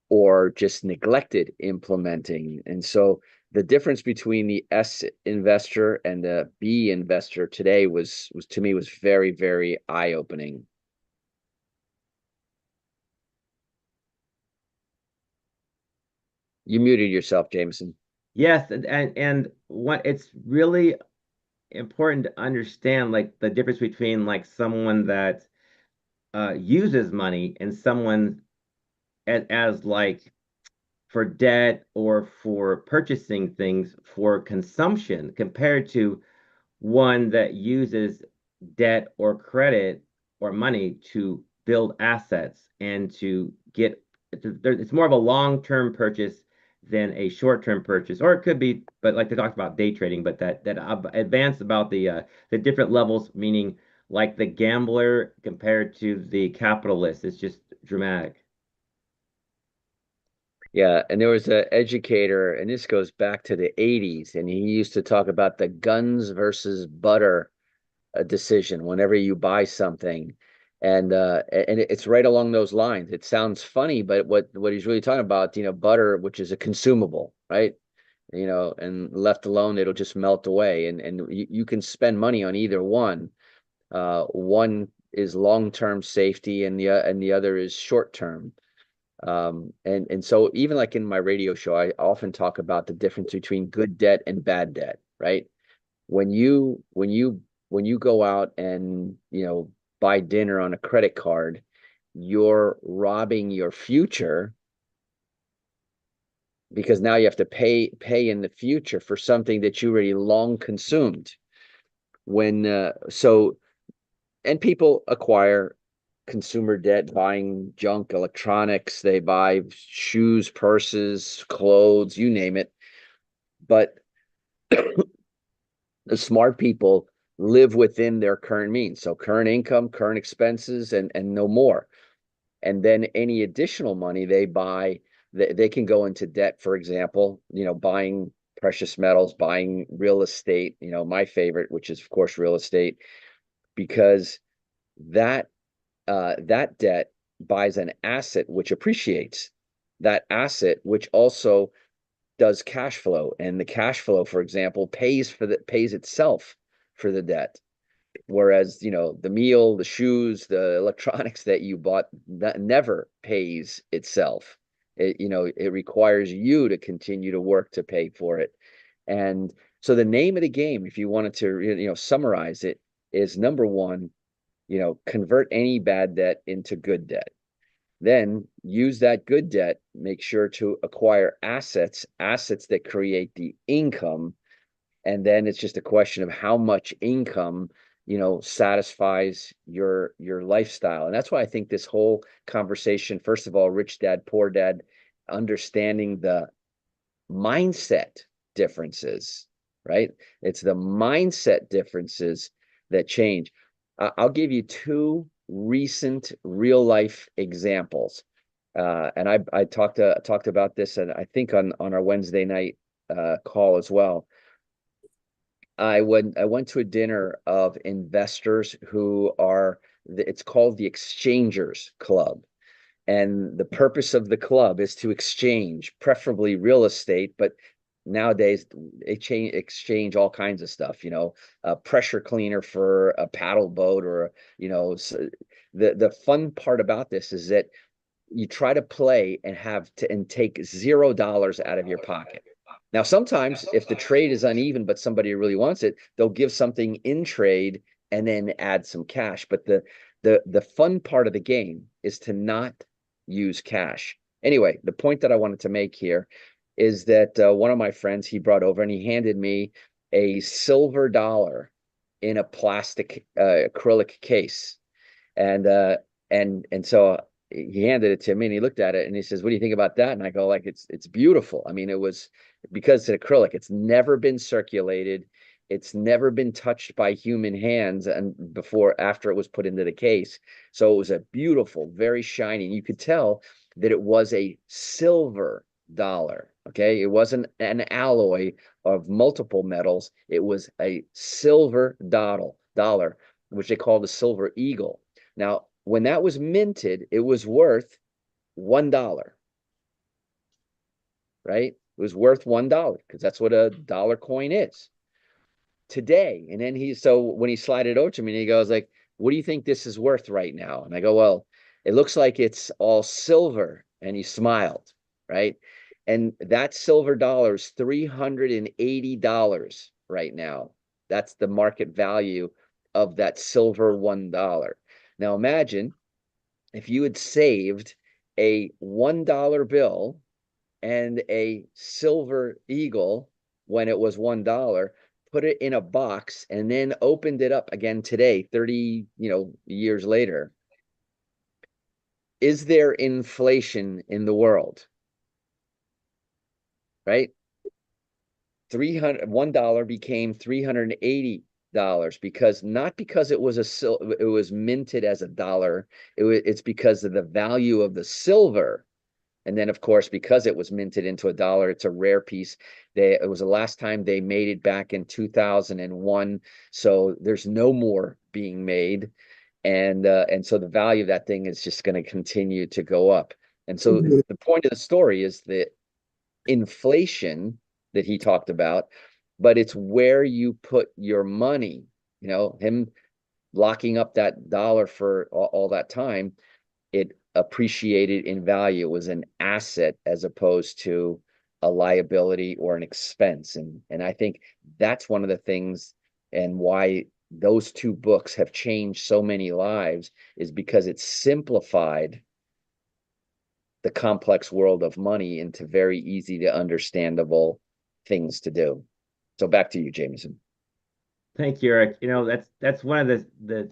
or just neglected implementing. And so the difference between the S investor and the B investor today was to me was very, very eye-opening. You muted yourself, Jameson. Yes, and what it's really important to understand, like the difference between like someone that uses money and someone as like for debt or for purchasing things for consumption compared to one that uses debt or credit or money to build assets and to get it's more of a long-term purchase than a short-term purchase, or it could be, but like they talked about day trading, but that advanced about the different levels, meaning like the gambler compared to the capitalist, it's just dramatic. Yeah, and there was an educator, and this goes back to the 80s, and he used to talk about the guns versus butter decision whenever you buy something. And it's right along those lines. It sounds funny, but what he's really talking about, butter, which is a consumable, right? And left alone, it'll just melt away. And you can spend money on either one. One is long-term safety, and the other is short-term. And so even like in my radio show, I often talk about the difference between good debt and bad debt, right? When you go out and buy dinner on a credit card, you're robbing your future because now you have to pay in the future for something that you already long consumed. When so and people acquire consumer debt buying junk electronics, they buy shoes, purses, clothes, you name it. But the smart people live within their current means, so current income, current expenses, and no more. And then any additional money they buy, they can go into debt, for example, buying precious metals, buying real estate, my favorite, which is of course real estate, because that that debt buys an asset which appreciates, that asset which also does cash flow, and the cash flow, for example, pays itself for the debt. Whereas, the meal, the shoes, the electronics that you bought, that never pays itself. It requires you to continue to work to pay for it. And so the name of the game, if you wanted to, summarize it, is number one, convert any bad debt into good debt. Then use that good debt, make sure to acquire assets that create the income. And then it's just a question of how much income, satisfies your lifestyle. And that's why I think this whole conversation, first of all, rich dad, poor dad, understanding the mindset differences, right? It's the mindset differences that change. I'll give you two recent real life examples. And I talked about this, and I think on our Wednesday night call as well. I went to a dinner of investors who are, it's called the Exchangers Club. And the purpose of the club is to exchange, preferably real estate, but nowadays they exchange all kinds of stuff, a pressure cleaner for a paddle boat, or, so the fun part about this is that you try to play and take $0 out of your pocket. Now, sometimes if the trade is uneven, but somebody really wants it, they'll give something in trade and then add some cash. But the fun part of the game is to not use cash. Anyway, the point that I wanted to make here is that one of my friends, he brought over and he handed me a silver dollar in a plastic acrylic case. And so he handed it to me and he looked at it and he says, "What do you think about that?" And I go, like, it's beautiful. I mean, it was, because it's acrylic, it's never been circulated, it's never been touched by human hands, and after it was put into the case. So it was a beautiful, very shiny, and you could tell that it was a silver dollar. Okay, it wasn't an alloy of multiple metals, it was a silver dollar, which they called a silver eagle. Now, when that was minted, it was worth $1, right? It was worth $1 because that's what a dollar coin is today. And then so when he slided over to me, he goes like, "What do you think this is worth right now?" And I go, "Well, it looks like it's all silver." And he smiled, right? And that silver dollar is $380 right now. That's the market value of that silver $1. Now imagine if you had saved a $1 bill and a silver eagle when it was $1, put it in a box, and then opened it up again today, 30, years later. Is there inflation in the world? right? $1 became $380 because not because it was it was minted as a dollar. It's because of the value of the silver. And then, of course, because it was minted into a dollar, it's a rare piece. It was the last time they made it back in 2001. So there's no more being made. And so the value of that thing is just going to continue to go up. And so the point of the story is that inflation that he talked about, but it's where you put your money. Him locking up that dollar for all that time, it appreciated in value. It was an asset as opposed to a liability or an expense. And I think that's one of the things, and why those two books have changed so many lives, is because it simplified the complex world of money into very easy to understandable things to do. So back to you, Jameson. Thank you, Eric. That's one of the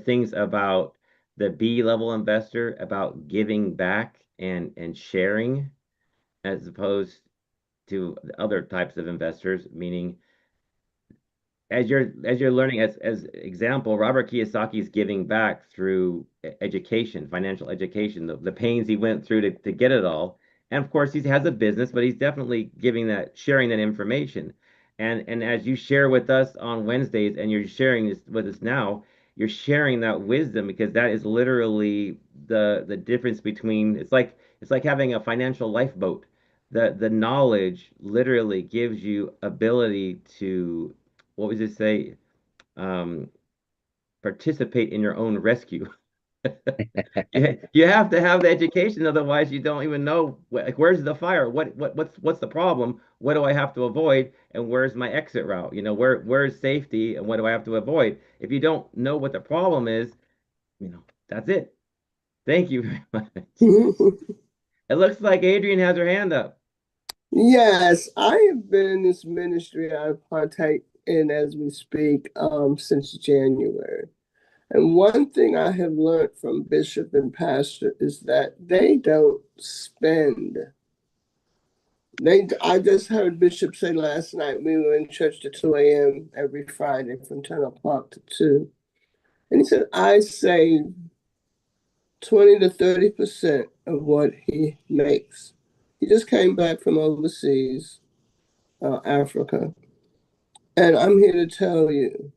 things about the B level investor, about giving back and sharing, as opposed to the other types of investors, meaning as you're learning, as example, Robert Kiyosaki is giving back through education, financial education, the pains he went through to get it all. And of course, he has a business, but he's definitely sharing that information. And as you share with us on Wednesdays, and you're sharing this with us now, you're sharing that wisdom, because that is literally the difference between, it's like having a financial lifeboat. The knowledge literally gives you ability to, what would you say? Um, Participate in your own rescue. You have to have the education, otherwise you don't even know, like, where's the fire? What's the problem? What do I have to avoid? And where's my exit route? Where's safety and what do I have to avoid? If you don't know what the problem is, that's it. Thank you very much. It looks like Adrian has her hand up. Yes, I have been in this ministry I partake in as we speak since January. And one thing I have learned from bishop and pastor is that they don't spend. I just heard Bishop say last night, we were in church to 2 a.m. every Friday from 10 o'clock to 2. And he said, I save 20 to 30% of what he makes. He just came back from overseas, Africa. And I'm here to tell you,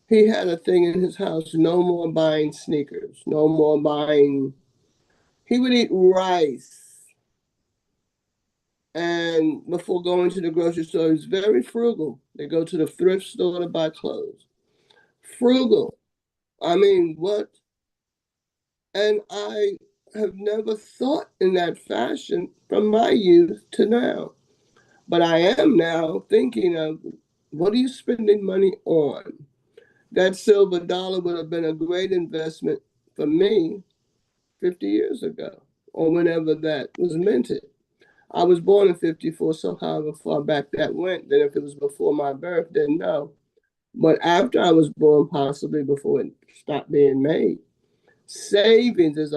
he had a thing in his house, no more buying sneakers, no more buying. He would eat rice. And before going to the grocery store, he's very frugal. They go to the thrift store to buy clothes. Frugal. I mean, what? And I have never thought in that fashion from my youth to now. But I am now thinking of, what are you spending money on? That silver dollar would have been a great investment for me 50 years ago, or whenever that was minted. I was born in 54, so however far back that went, then if it was before my birth, then no. But after I was born, possibly before it stopped being made, savings is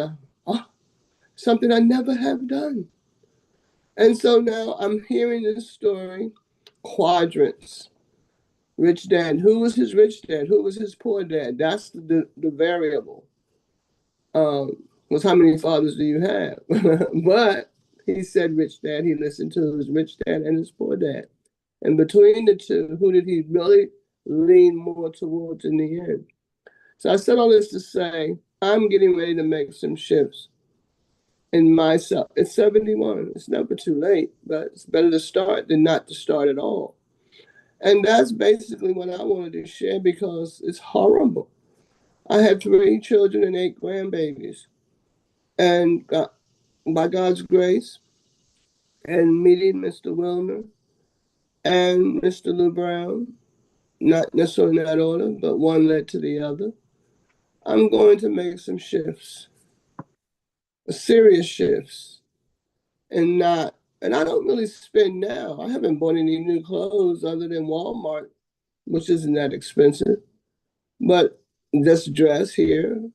something I never have done. And so now I'm hearing this story, quadrants. Rich dad. Who was his rich dad? Who was his poor dad? That's the variable. Was how many fathers do you have? But he said rich dad. He listened to his rich dad and his poor dad. And between the two, who did he really lean more towards in the end? So I said all this to say, I'm getting ready to make some shifts in myself. It's 71. It's never too late, but it's better to start than not to start at all. And that's basically what I wanted to share, because it's horrible. I had 3 children and 8 grandbabies. And by God's grace, and meeting Mr. Wilner and Mr. Lou Brown, not necessarily in that order, but one led to the other, I'm going to make some shifts, serious shifts, and I don't really spend now. I haven't bought any new clothes other than Walmart, which isn't that expensive, but just dress here,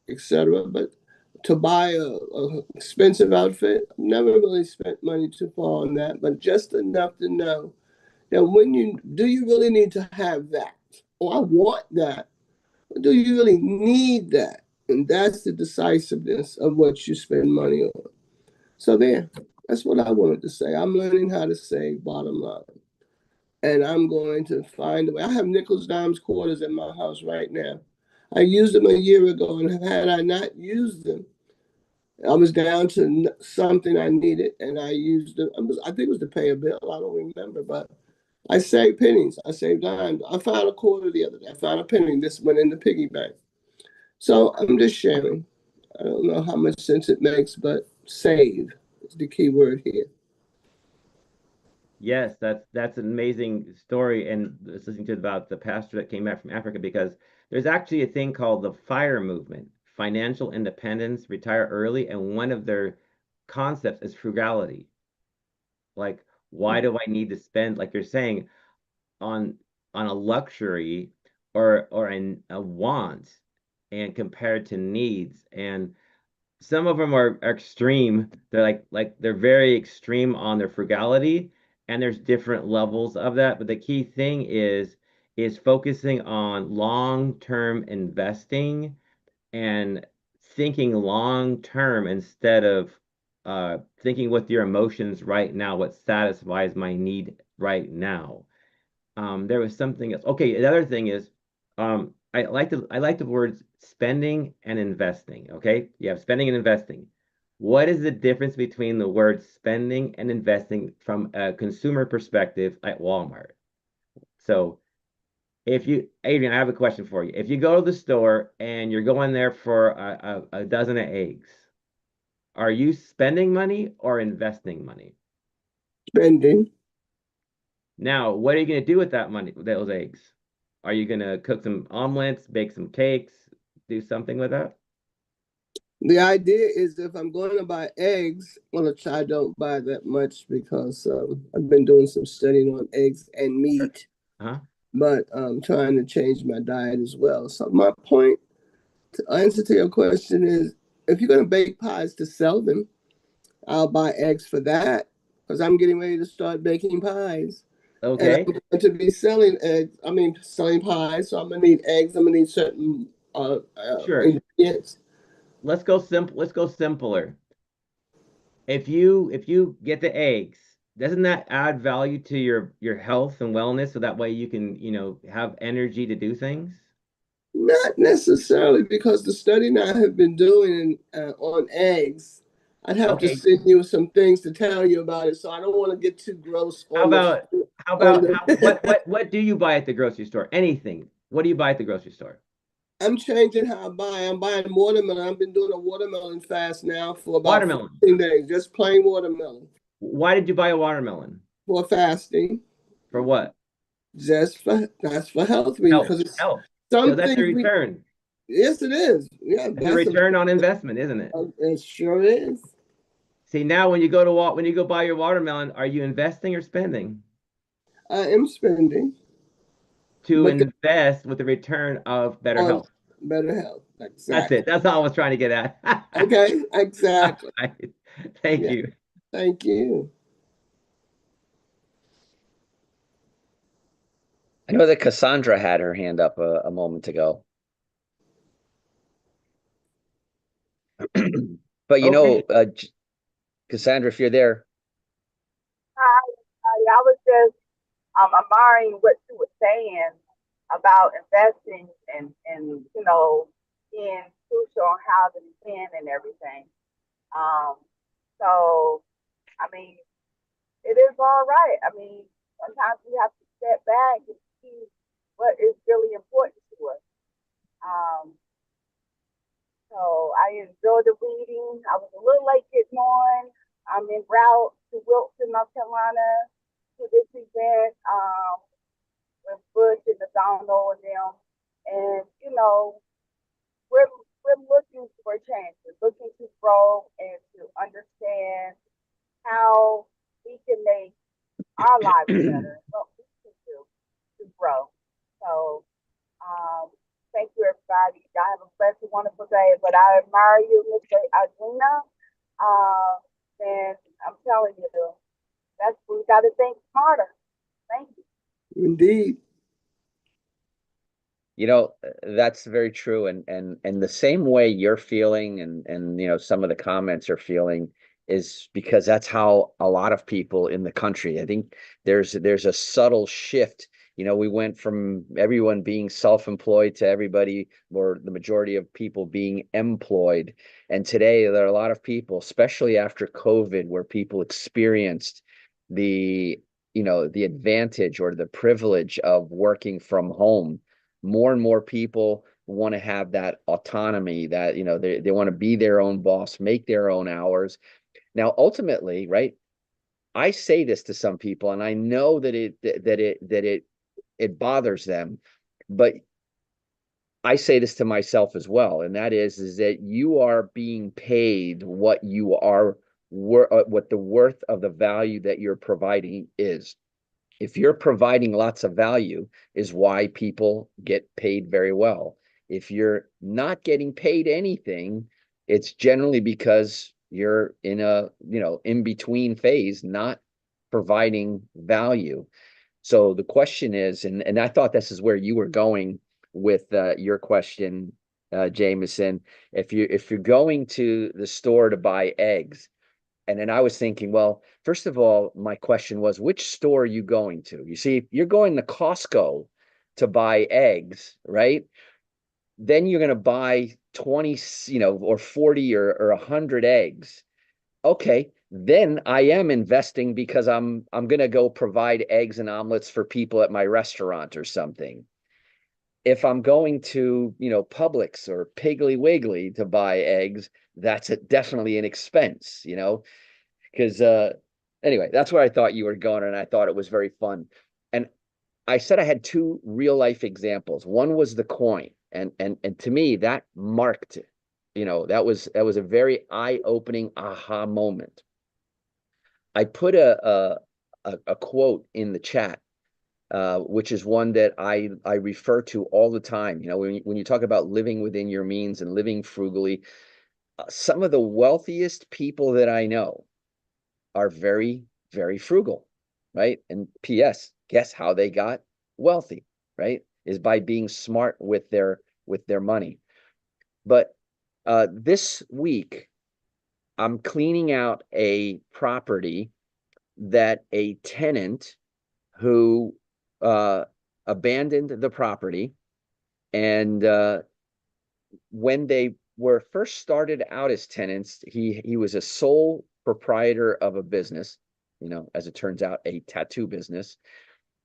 etc. But to buy a expensive outfit. I've never really spent money too far on that, but just enough to know that when you really need to have that? Oh, I want that. Or do you really need that? And that's the decisiveness of what you spend money on. So there, that's what I wanted to say. I'm learning how to save, bottom line. And I'm going to find a way. I have nickels, dimes, quarters in my house right now. I used them a year ago, and had I not used them, I was down to something I needed, and I used them. I think it was to pay a bill. I don't remember, but I saved pennies. I saved dimes. I found a quarter the other day. I found a penny. This went in the piggy bank. So I'm just sharing. I don't know how much sense it makes, but save is the key word here. Yes, that's an amazing story, and listening to about the pastor that came back from Africa, because there's actually a thing called the FIRE movement, financial independence, retire early, and one of their concepts is frugality. Like, why do I need to spend, like you're saying, on a luxury or a want, and compared to needs? And some of them are extreme. They're like they're very extreme on their frugality, and there's different levels of that. But the key thing is focusing on long-term investing and thinking long-term instead of thinking with your emotions right now, what satisfies my need right now. There was something else. Okay, the other thing is, I like the words spending and investing. Okay, you have spending and investing. What is the difference between the words spending and investing from a consumer perspective at Walmart? So, if you, Adrian, I have a question for you. If you go to the store and you're going there for a dozen of eggs, are you spending money or investing money? Spending. Now, what are you going to do with that money, with those eggs? Are you going to cook some omelets, bake some cakes, do something with that? The idea is if I'm going to buy eggs, well, I don't buy that much because I've been doing some studying on eggs and Sure. meat, Uh-huh. but I'm trying to change my diet as well. So my point to answer to your question is if you're going to bake pies to sell them, I'll buy eggs for that because I'm getting ready to start baking pies. And Okay. I'm going to be selling eggs, selling pies. So I'm going to need eggs. I'm going to need certain Sure. ingredients. Let's go simple. Let's go simpler. If you get the eggs, doesn't that add value to your health and wellness so that way you can, have energy to do things? Not necessarily because the study I have been doing on eggs, I'd have to Okay. send you some things to tell you about it. So I don't want to get too gross How on about how on about how what the what what do you buy at the grocery store? Anything. What do you buy at the grocery store? I'm changing how I buy. I'm buying watermelon. I've been doing a watermelon fast now for about Watermelon. 14 days, just plain watermelon Why did you buy a watermelon? for fasting. For what? That's for health reasons Health. because it's Health. some Because that's a things we return. yes it is. Yeah, It's a that's a return on investment, isn't it? it sure is. See, now when you go buy your watermelon, are you investing or spending? I am spending, To but invest with the return of better on health. better health. That's Exactly. it. That's all I was trying to get at. Okay, All exactly. right. Thank Yeah, you. thank you. I know that Cassandra had her hand up a moment ago. But Okay. Cassandra, if you're there, I was just admiring what you were saying about investing and being crucial on how to spend and everything. Um, so I mean, it is all right. I mean, sometimes we have to step back and see what is really important to us. Um, so I enjoyed the reading. I was a little late getting on. I'm en route to Wilson, North Carolina, to this event. With Bush and McDonald and them. And, we're we're looking for change. We're looking to grow and to understand how we can make our lives better, what we can do to grow. So thank you everybody. Y'all have a blessed, wonderful say, but I admire you, Mr. Adina. And I'm telling you, that's we got to think smarter. Thank you. Indeed. You know, that's very true. And the same way you're feeling and you know, some of the comments are feeling is because that's how a lot of people in the country, I think there's a subtle shift. You know, we went from everyone being self-employed to everybody, or the majority of people being employed. And today there are a lot of people, especially after COVID, where people experienced the, you know, the advantage or the privilege of working from home. More and more people want to have that autonomy, that, you know, they want to be their own boss, make their own hours. Now, ultimately, right, I say this to some people, and I know that it bothers them, but I say this to myself as well, and that is that you are being paid what you are what the worth of the value that you're providing is. If you're providing lots of value, is why people get paid very well. If you're not getting paid anything, it's generally because you're in a, you know, in between phase, not providing value. So the question is, and I thought this is where you were going with your question, Jameson. If you're going to the store to buy eggs, and then I was thinking, well, first of all, my question was, which store are you going to? You see, if you're going to Costco to buy eggs, right? Then you're going to buy 20, you know, or 40 or 100 eggs. Okay, then I am investing because I'm going to go provide eggs and omelets for people at my restaurant or something. If I'm going to, you know, Publix or Piggly Wiggly to buy eggs, that's definitely an expense, you know, because anyway, that's where I thought you were going, and I thought it was very fun. And I said I had two real life examples. One was the coin, and to me that marked, you know, that was a very eye-opening aha moment. I put a quote in the chat, which is one that I refer to all the time. You know, when you talk about living within your means and living frugally, some of the wealthiest people that I know are very, very frugal, right? And P.S., guess how they got wealthy, right? Is by being smart with their money. But this week, I'm cleaning out a property that a tenant who abandoned the property, and when they were first started out as tenants, he was a sole proprietor of a business, you know, as it turns out, a tattoo business,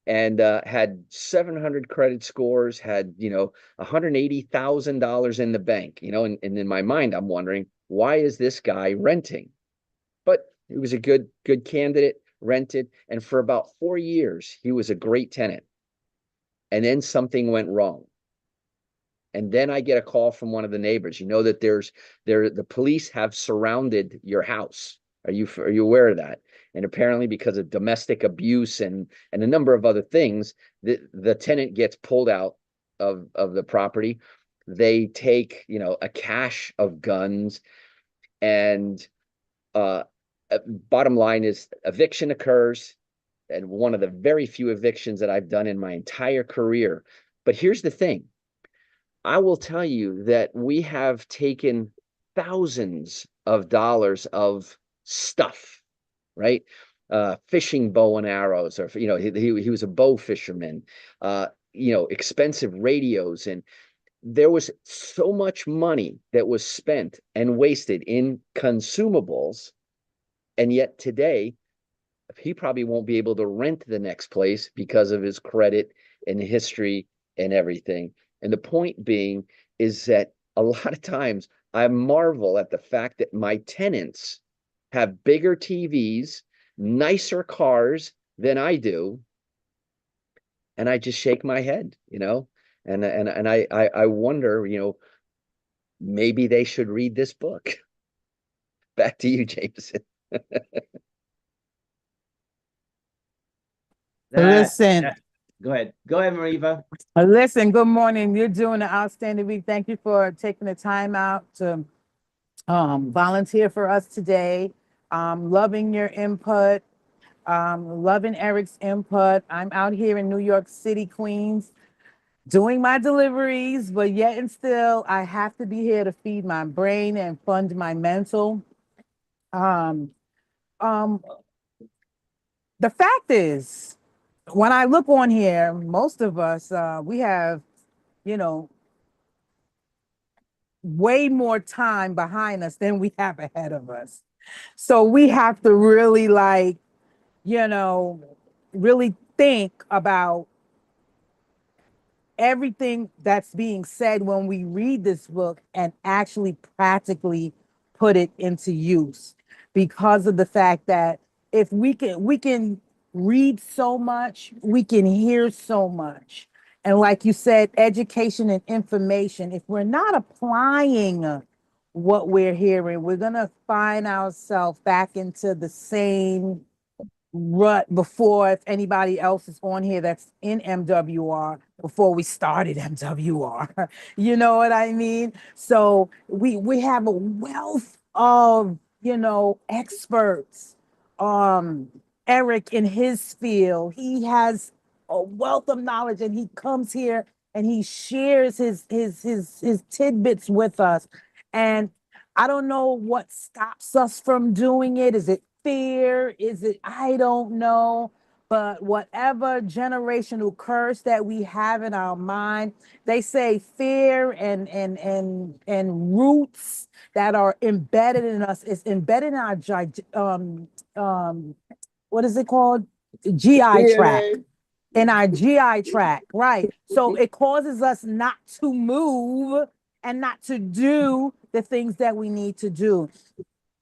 and had 700 credit scores, had, you know, $180,000 in the bank, you know, and in my mind, I'm wondering, why is this guy renting? But he was a good candidate, rented, and for about 4 years, he was a great tenant. And then something went wrong. And then I get a call from one of the neighbors. You know that the police have surrounded your house. Are you aware of that? And apparently, because of domestic abuse and a number of other things, the tenant gets pulled out of the property. They take, you know, a cache of guns, and bottom line is eviction occurs, and one of the very few evictions that I've done in my entire career. But here's the thing. I will tell you that we have taken thousands of dollars of stuff, right? Fishing bow and arrows, or, you know, he was a bow fisherman, you know, expensive radios. And there was so much money that was spent and wasted in consumables. And yet today, he probably won't be able to rent the next place because of his credit and history and everything. And the point being is that a lot of times I marvel at the fact that my tenants have bigger TVs, nicer cars than I do. And I just shake my head, you know, and I wonder, you know, maybe they should read this book. Back to you, Jameson. That, Listen, that- Go ahead. Go ahead, Mariva. Listen, good morning. You're doing an outstanding week. Thank you for taking the time out to volunteer for us today. Loving your input. Loving Eric's input. I'm out here in New York City, Queens, doing my deliveries, but yet and still, I have to be here to feed my brain and fund my mental. Um, um, the fact is, when I look on here, most of us, we have, you know, way more time behind us than we have ahead of us. So we have to really you know, really think about everything that's being said when we read this book and actually practically put it into use, because of the fact that if we can read so much, we can hear so much, and like you said, education and information, if we're not applying what we're hearing, we're going to find ourselves back into the same rut before, if anybody else is on here that's in MWR, before we started MWR. You know what I mean? So we have a wealth of, experts. Um Eric in his field, he has a wealth of knowledge, and he comes here and he shares his tidbits with us. And I don't know what stops us from doing it. Is it fear? Is it, I don't know. But whatever generational curse that we have in our mind, they say fear and roots that are embedded in us is embedded in our what is it called? GI tract. DNA. In our GI tract, right? So it causes us not to move and not to do the things that we need to do.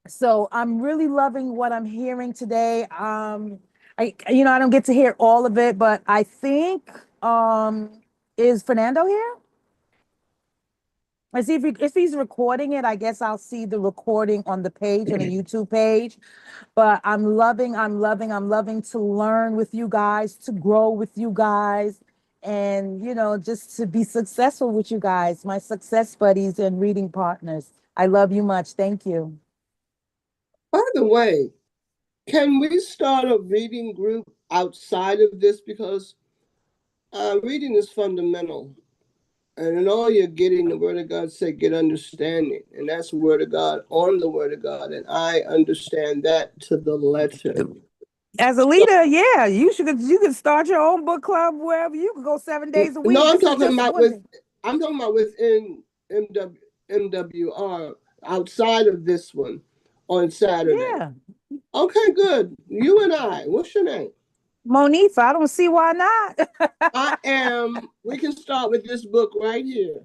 So I'm really loving what I'm hearing today. I don't get to hear all of it, but I think is Fernando here? Let's see if he's recording it. I guess I'll see the recording on the page, on the YouTube page. But I'm loving to learn with you guys, to grow with you guys, and just to be successful with you guys, my success buddies and reading partners. I love you much. Thank you. By the way, can we start a reading group outside of this? Because reading is fundamental. And in all you're getting, the Word of God say, get understanding. And that's the Word of God on the Word of God. And I understand that to the letter. As a leader, yeah, you could start your own book club wherever. You could go 7 days a week. No, I'm This is talking just about one thing. I'm talking about within MWR, outside of this one on Saturday. Yeah, Okay, good. You and I, what's your name? Monifa, I don't see why not. We can start with this book right here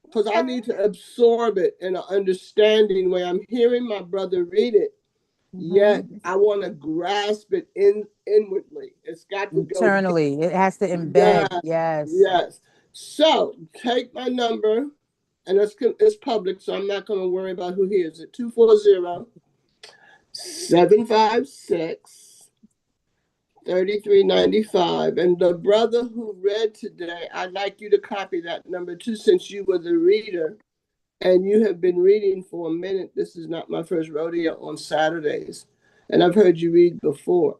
because I Okay. need to absorb it in an understanding way. I'm hearing my brother read it, yet I want to grasp it inwardly. It's got to go. Internally, it has to Yeah, embed. Yes. yes. So take my number, and it's public, so I'm not going to worry about who hears it. 240-756-3395. And the brother who read today, I'd like you to copy that number too, since you were the reader and you have been reading for a minute. This is not my first rodeo on Saturdays, and I've heard you read before.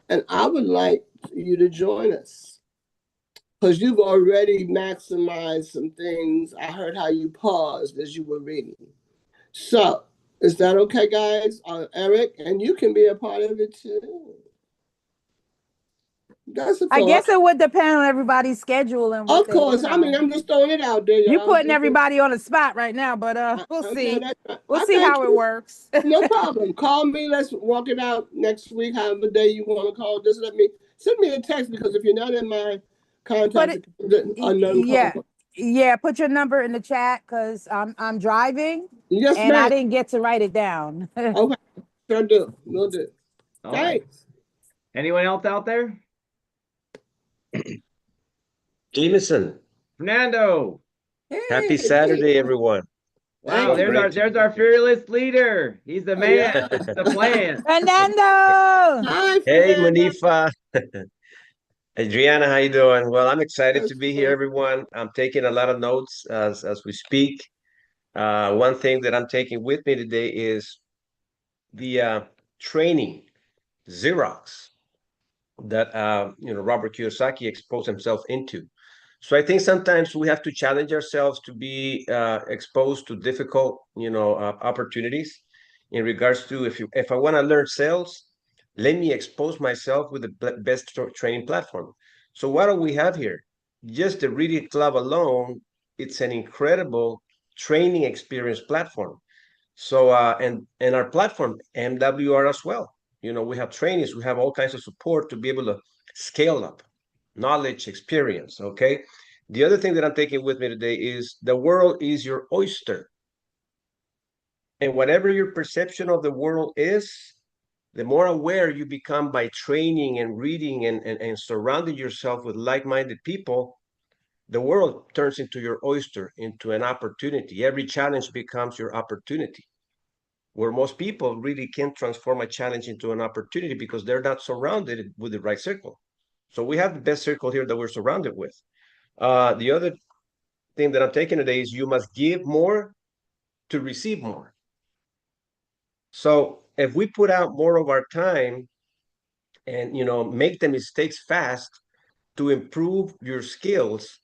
And I would like you to join us because you've already maximized some things. I heard how you paused as you were reading. So, is that okay, guys? Eric, and you can be a part of it too. That's a I thought. guess it would depend on everybody's schedule and what Of course, I mean, I'm just throwing it out there. You're putting everybody on the spot right now, but we'll see. We'll see how it works. No problem. Call me. Let's walk it out next week, however day you want to call. Just send me a text, because if you're not in my contact, Yeah, put your number in the chat because I'm driving. Yes, and ma'am. I didn't get to write it down. Okay, sure do. We'll do. All right. Thanks. Anyone else out there? Jameson, Fernando. happy Saturday, everyone. Wow, Thank you. there's our fearless leader. He's the man. Yeah. This is the plan. Fernando. Hi, Hey, Fernando. Manifa. Adriana, how you doing? Well, I'm excited to Yes, be here, sir. everyone. I'm taking a lot of notes as we speak. One thing that I'm taking with me today is the training Xerox that Robert Kiyosaki exposed himself into. So I think sometimes we have to challenge ourselves to be exposed to difficult, opportunities in regards to if I want to learn sales, let me expose myself with the best training platform. So what do we have here? Just the Reading Club alone, it's an incredible training experience platform. So and our platform MWR as well. We have trainings, we have all kinds of support to be able to scale up knowledge, experience. Okay. The other thing that I'm taking with me today is the world is your oyster. And whatever your perception of the world is, the more aware you become by training and reading and surrounding yourself with like-minded people, the world turns into your oyster, into an opportunity. Every challenge becomes your opportunity. Where most people really can't transform a challenge into an opportunity because they're not surrounded with the right circle. So we have the best circle here that we're surrounded with. The other thing that I'm taking today is you must give more to receive more. So if we put out more of our time and make the mistakes fast to improve your skills,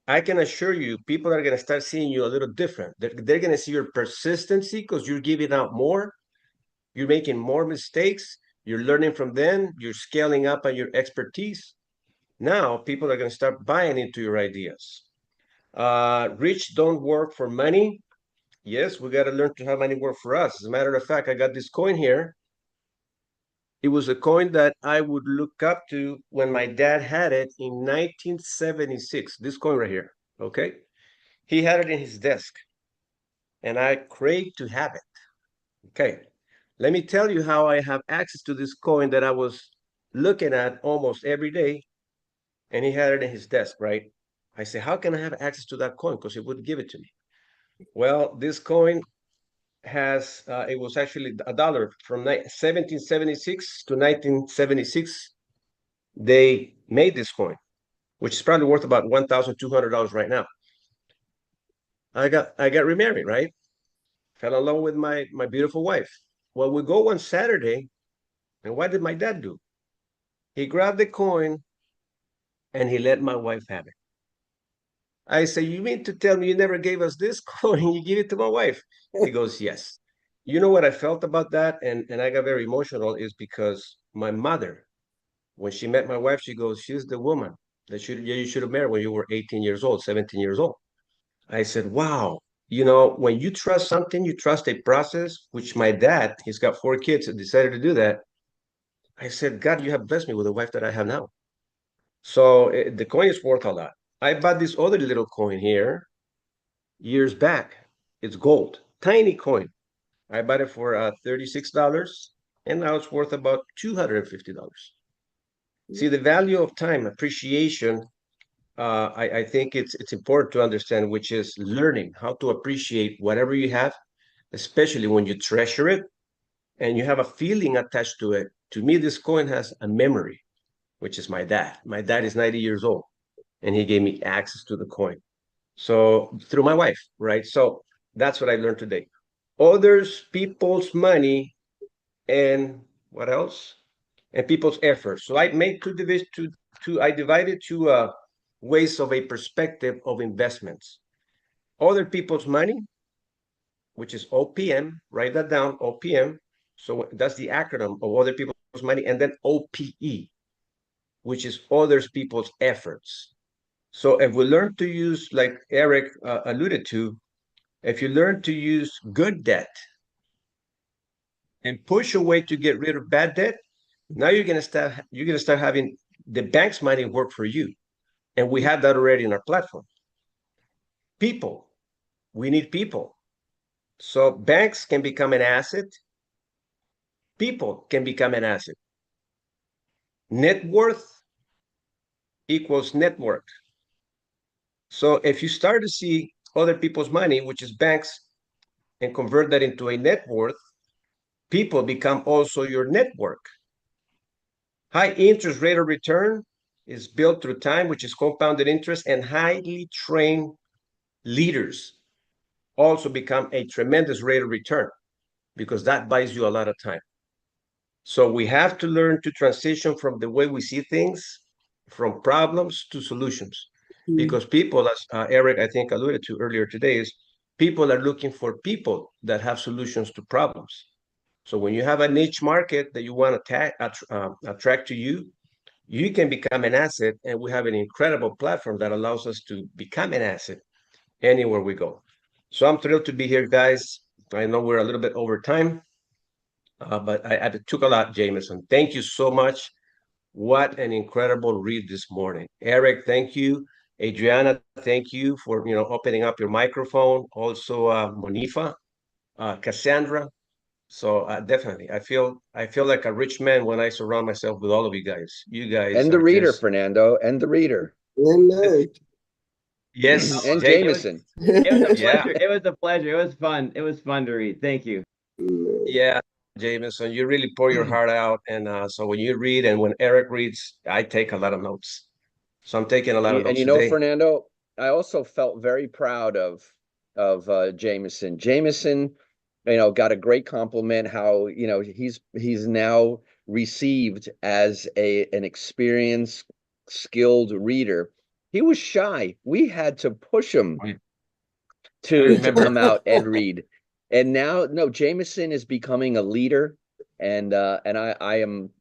I can assure you people are going to start seeing you a little different. They're going to see your persistency because you're giving out more, you're making more mistakes, you're learning from them, you're scaling up on your expertise. Now people are going to start buying into your ideas. Rich don't work for money. Yes, we got to learn to have money work for us. As a matter of fact, I got this coin here. It was a coin that I would look up to when my dad had it in 1976. This coin right here. Okay. He had it in his desk and I craved to have it. Okay. Let me tell you how I have access to this coin that I was looking at almost every day. And he had it in his desk, right? I said, how can I have access to that coin? Because he wouldn't give it to me. Well, this coin it was actually a dollar from 1776 to 1976. They made this coin, which is probably worth about $1,200 right now. I got remarried, right? Fell in love with my beautiful wife. Well, we go one Saturday, and what did my dad do? He grabbed the coin and he let my wife have it. I say, you mean to tell me you never gave us this coin? You give it to my wife? He goes, yes. You know what I felt about that? And I got very emotional is because my mother, when she met my wife, she goes, she's the woman that you should have married when you were 18 years old, 17 years old. I said, wow. When you trust something, you trust a process, which my dad, he's got 4 kids, decided to do that. I said, God, you have blessed me with a wife that I have now. So the coin is worth a lot. I bought this other little coin here years back. It's gold, tiny coin. I bought it for $36, and now it's worth about $250. See, the value of time, appreciation. I think it's important to understand, which is learning how to appreciate whatever you have, especially when you treasure it and you have a feeling attached to it. To me, this coin has a memory, which is my dad. My dad is 90 years old, and he gave me access to the coin. So through my wife, right? So that's what I learned today. Others, people's money, and what else? And people's efforts. So I made I divided two ways of a perspective of investments. Other people's money, which is OPM, write that down, OPM. So that's the acronym of other people's money, and then OPE, which is others people's efforts. So if we learn to use, like Eric alluded to, if you learn to use good debt and push away to get rid of bad debt, now you're gonna start having the bank's money work for you. And we have that already in our platform. People, we need people. So banks can become an asset, people can become an asset. Net worth equals network. So if you start to see other people's money, which is banks, and convert that into a net worth, people become also your network. High interest rate of return is built through time, which is compounded interest, and highly trained leaders also become a tremendous rate of return because that buys you a lot of time. So we have to learn to transition from the way we see things, from problems to solutions. Because people, as Eric, I think, alluded to earlier today, is people are looking for people that have solutions to problems. So when you have a niche market that you want to attract to you, you can become an asset. And we have an incredible platform that allows us to become an asset anywhere we go. So I'm thrilled to be here, guys. I know we're a little bit over time, but I took a lot, Jameson. Thank you so much. What an incredible read this morning. Eric, thank you. Adriana, thank you for opening up your microphone. Also, Monifa, Cassandra. So definitely, I feel like a rich man when I surround myself with all of you guys. You guys And the are reader, just Fernando, and the reader. Amen. yes, And Jay. Jameson. It was a Yeah, pleasure. It was a pleasure. It was fun. It was fun to read. Thank you. yeah, Jameson. You really pour your heart out, and so when you read and when Eric reads, I take a lot of notes. So I'm taking a lot of And notes you know, today. Fernando, I also felt very proud of Jameson. Jameson, got a great compliment how, he's now received as an experienced, skilled reader. He was shy. We had to push him I to remember. come out and read. And now, no, Jameson is becoming a leader, and I am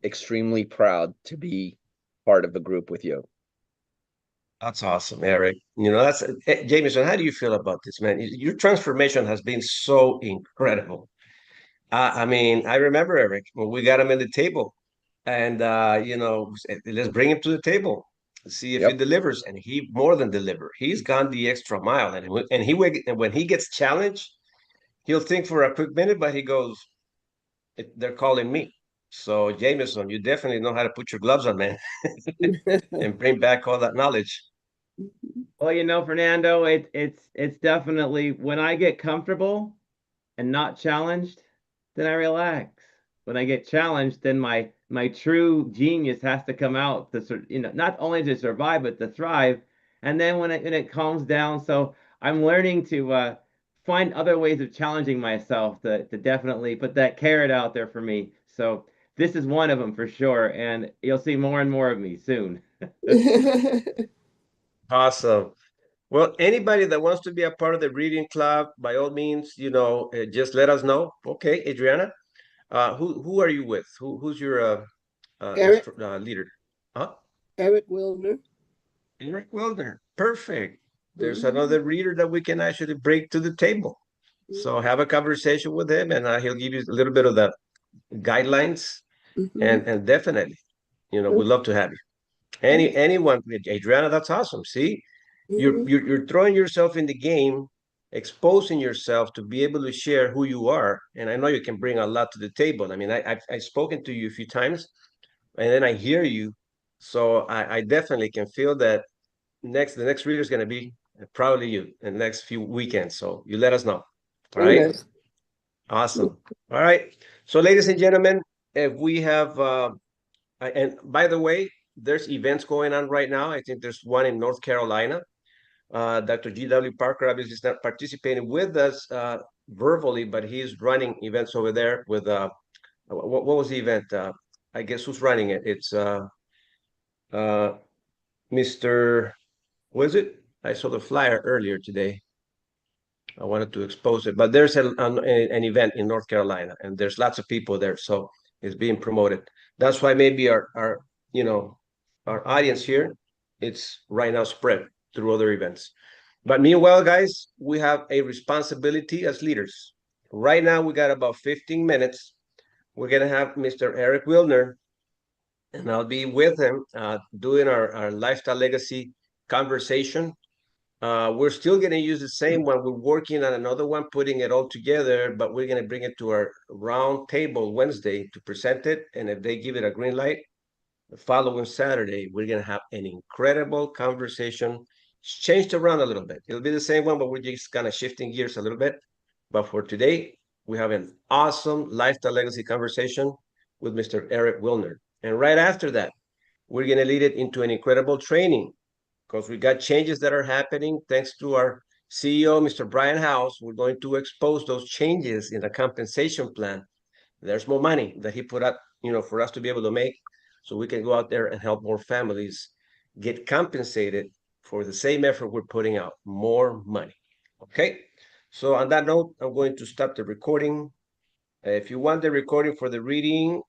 extremely proud to be part of the group with you. That's awesome, Eric. That's Jameson. How do you feel about this, man? Your transformation has been so incredible. I mean, I remember Eric when we got him in the table, and said, let's bring him to the table, see if he Yep. delivers, and he more than deliver. He's gone the extra mile, and when he gets challenged, he'll think for a quick minute, but he goes, "They're calling me." So, Jameson, you definitely know how to put your gloves on, man, and bring back all that knowledge. Well, Fernando, it's definitely when I get comfortable and not challenged, then I relax. When I get challenged, then my true genius has to come out to not only to survive but to thrive. And then when it calms down, so I'm learning to find other ways of challenging myself to definitely put that carrot out there for me. So this is one of them for sure, and you'll see more and more of me soon. Awesome. Well, anybody that wants to be a part of the reading club, by all means, just let us know. Okay, Adriana, who are you with? Who's your Eric, leader? Huh? Eric Wilner. Eric Wilder. Perfect. There's Mhm. another reader that we can actually bring to the table. So have a conversation with him, and he'll give you a little bit of the guidelines, Mhm. and definitely, we'd love to have you. Anyone, Adriana, that's awesome. See, you're, Mhm. you're you're throwing yourself in the game, exposing yourself to be able to share who you are, and I know you can bring a lot to the table. I mean, I've spoken to you a few times, and then I hear you, so I definitely can feel that the next reader is going to be probably you in the next few weekends. So you let us know. All Amen. right. Awesome. All right. So, ladies and gentlemen, if we have, and by the way, there's events going on right now. I think there's one in North Carolina. Dr. G.W. Parker obviously is not participating with us verbally, but he's running events over there with, what was the event? I guess who's running it? It's uh, Mr. Was it? I saw the flyer earlier today. I wanted to expose it, but there's an event in North Carolina, and there's lots of people there, so it's being promoted. That's why maybe our our audience here, it's right now spread through other events. But meanwhile, guys, we have a responsibility as leaders. Right now, we got about 15 minutes. We're gonna have Mr. Eric Wilner, and I'll be with him doing our lifestyle legacy conversation. We're still going to use the same one. We're working on another one, putting it all together, but we're going to bring it to our round table Wednesday to present it. And if they give it a green light, the following Saturday, we're going to have an incredible conversation. It's changed around a little bit. It'll be the same one, but we're just kind of shifting gears a little bit. But for today, we have an awesome lifestyle legacy conversation with Mr. Eric Wilner. And right after that, We're going to lead it into an incredible training because we got changes that are happening thanks to our CEO, Mr. Brian House. We're going to expose those changes in the compensation plan. There's more money that he put up, for us to be able to make, so we can go out there and help more families get compensated for the same effort we're putting out, more money. Okay. So on that note, I'm going to stop the recording. If you want the recording for the reading,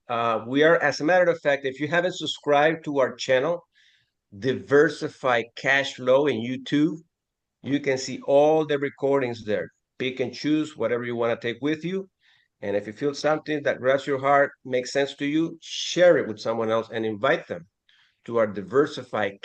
we are, as a matter of fact, if you haven't subscribed to our channel, Diversify Cash Flow in YouTube, you can see all the recordings there. Pick and choose whatever you want to take with you. And if you feel something that grabs your heart, makes sense to you, share it with someone else and invite them to our Diversify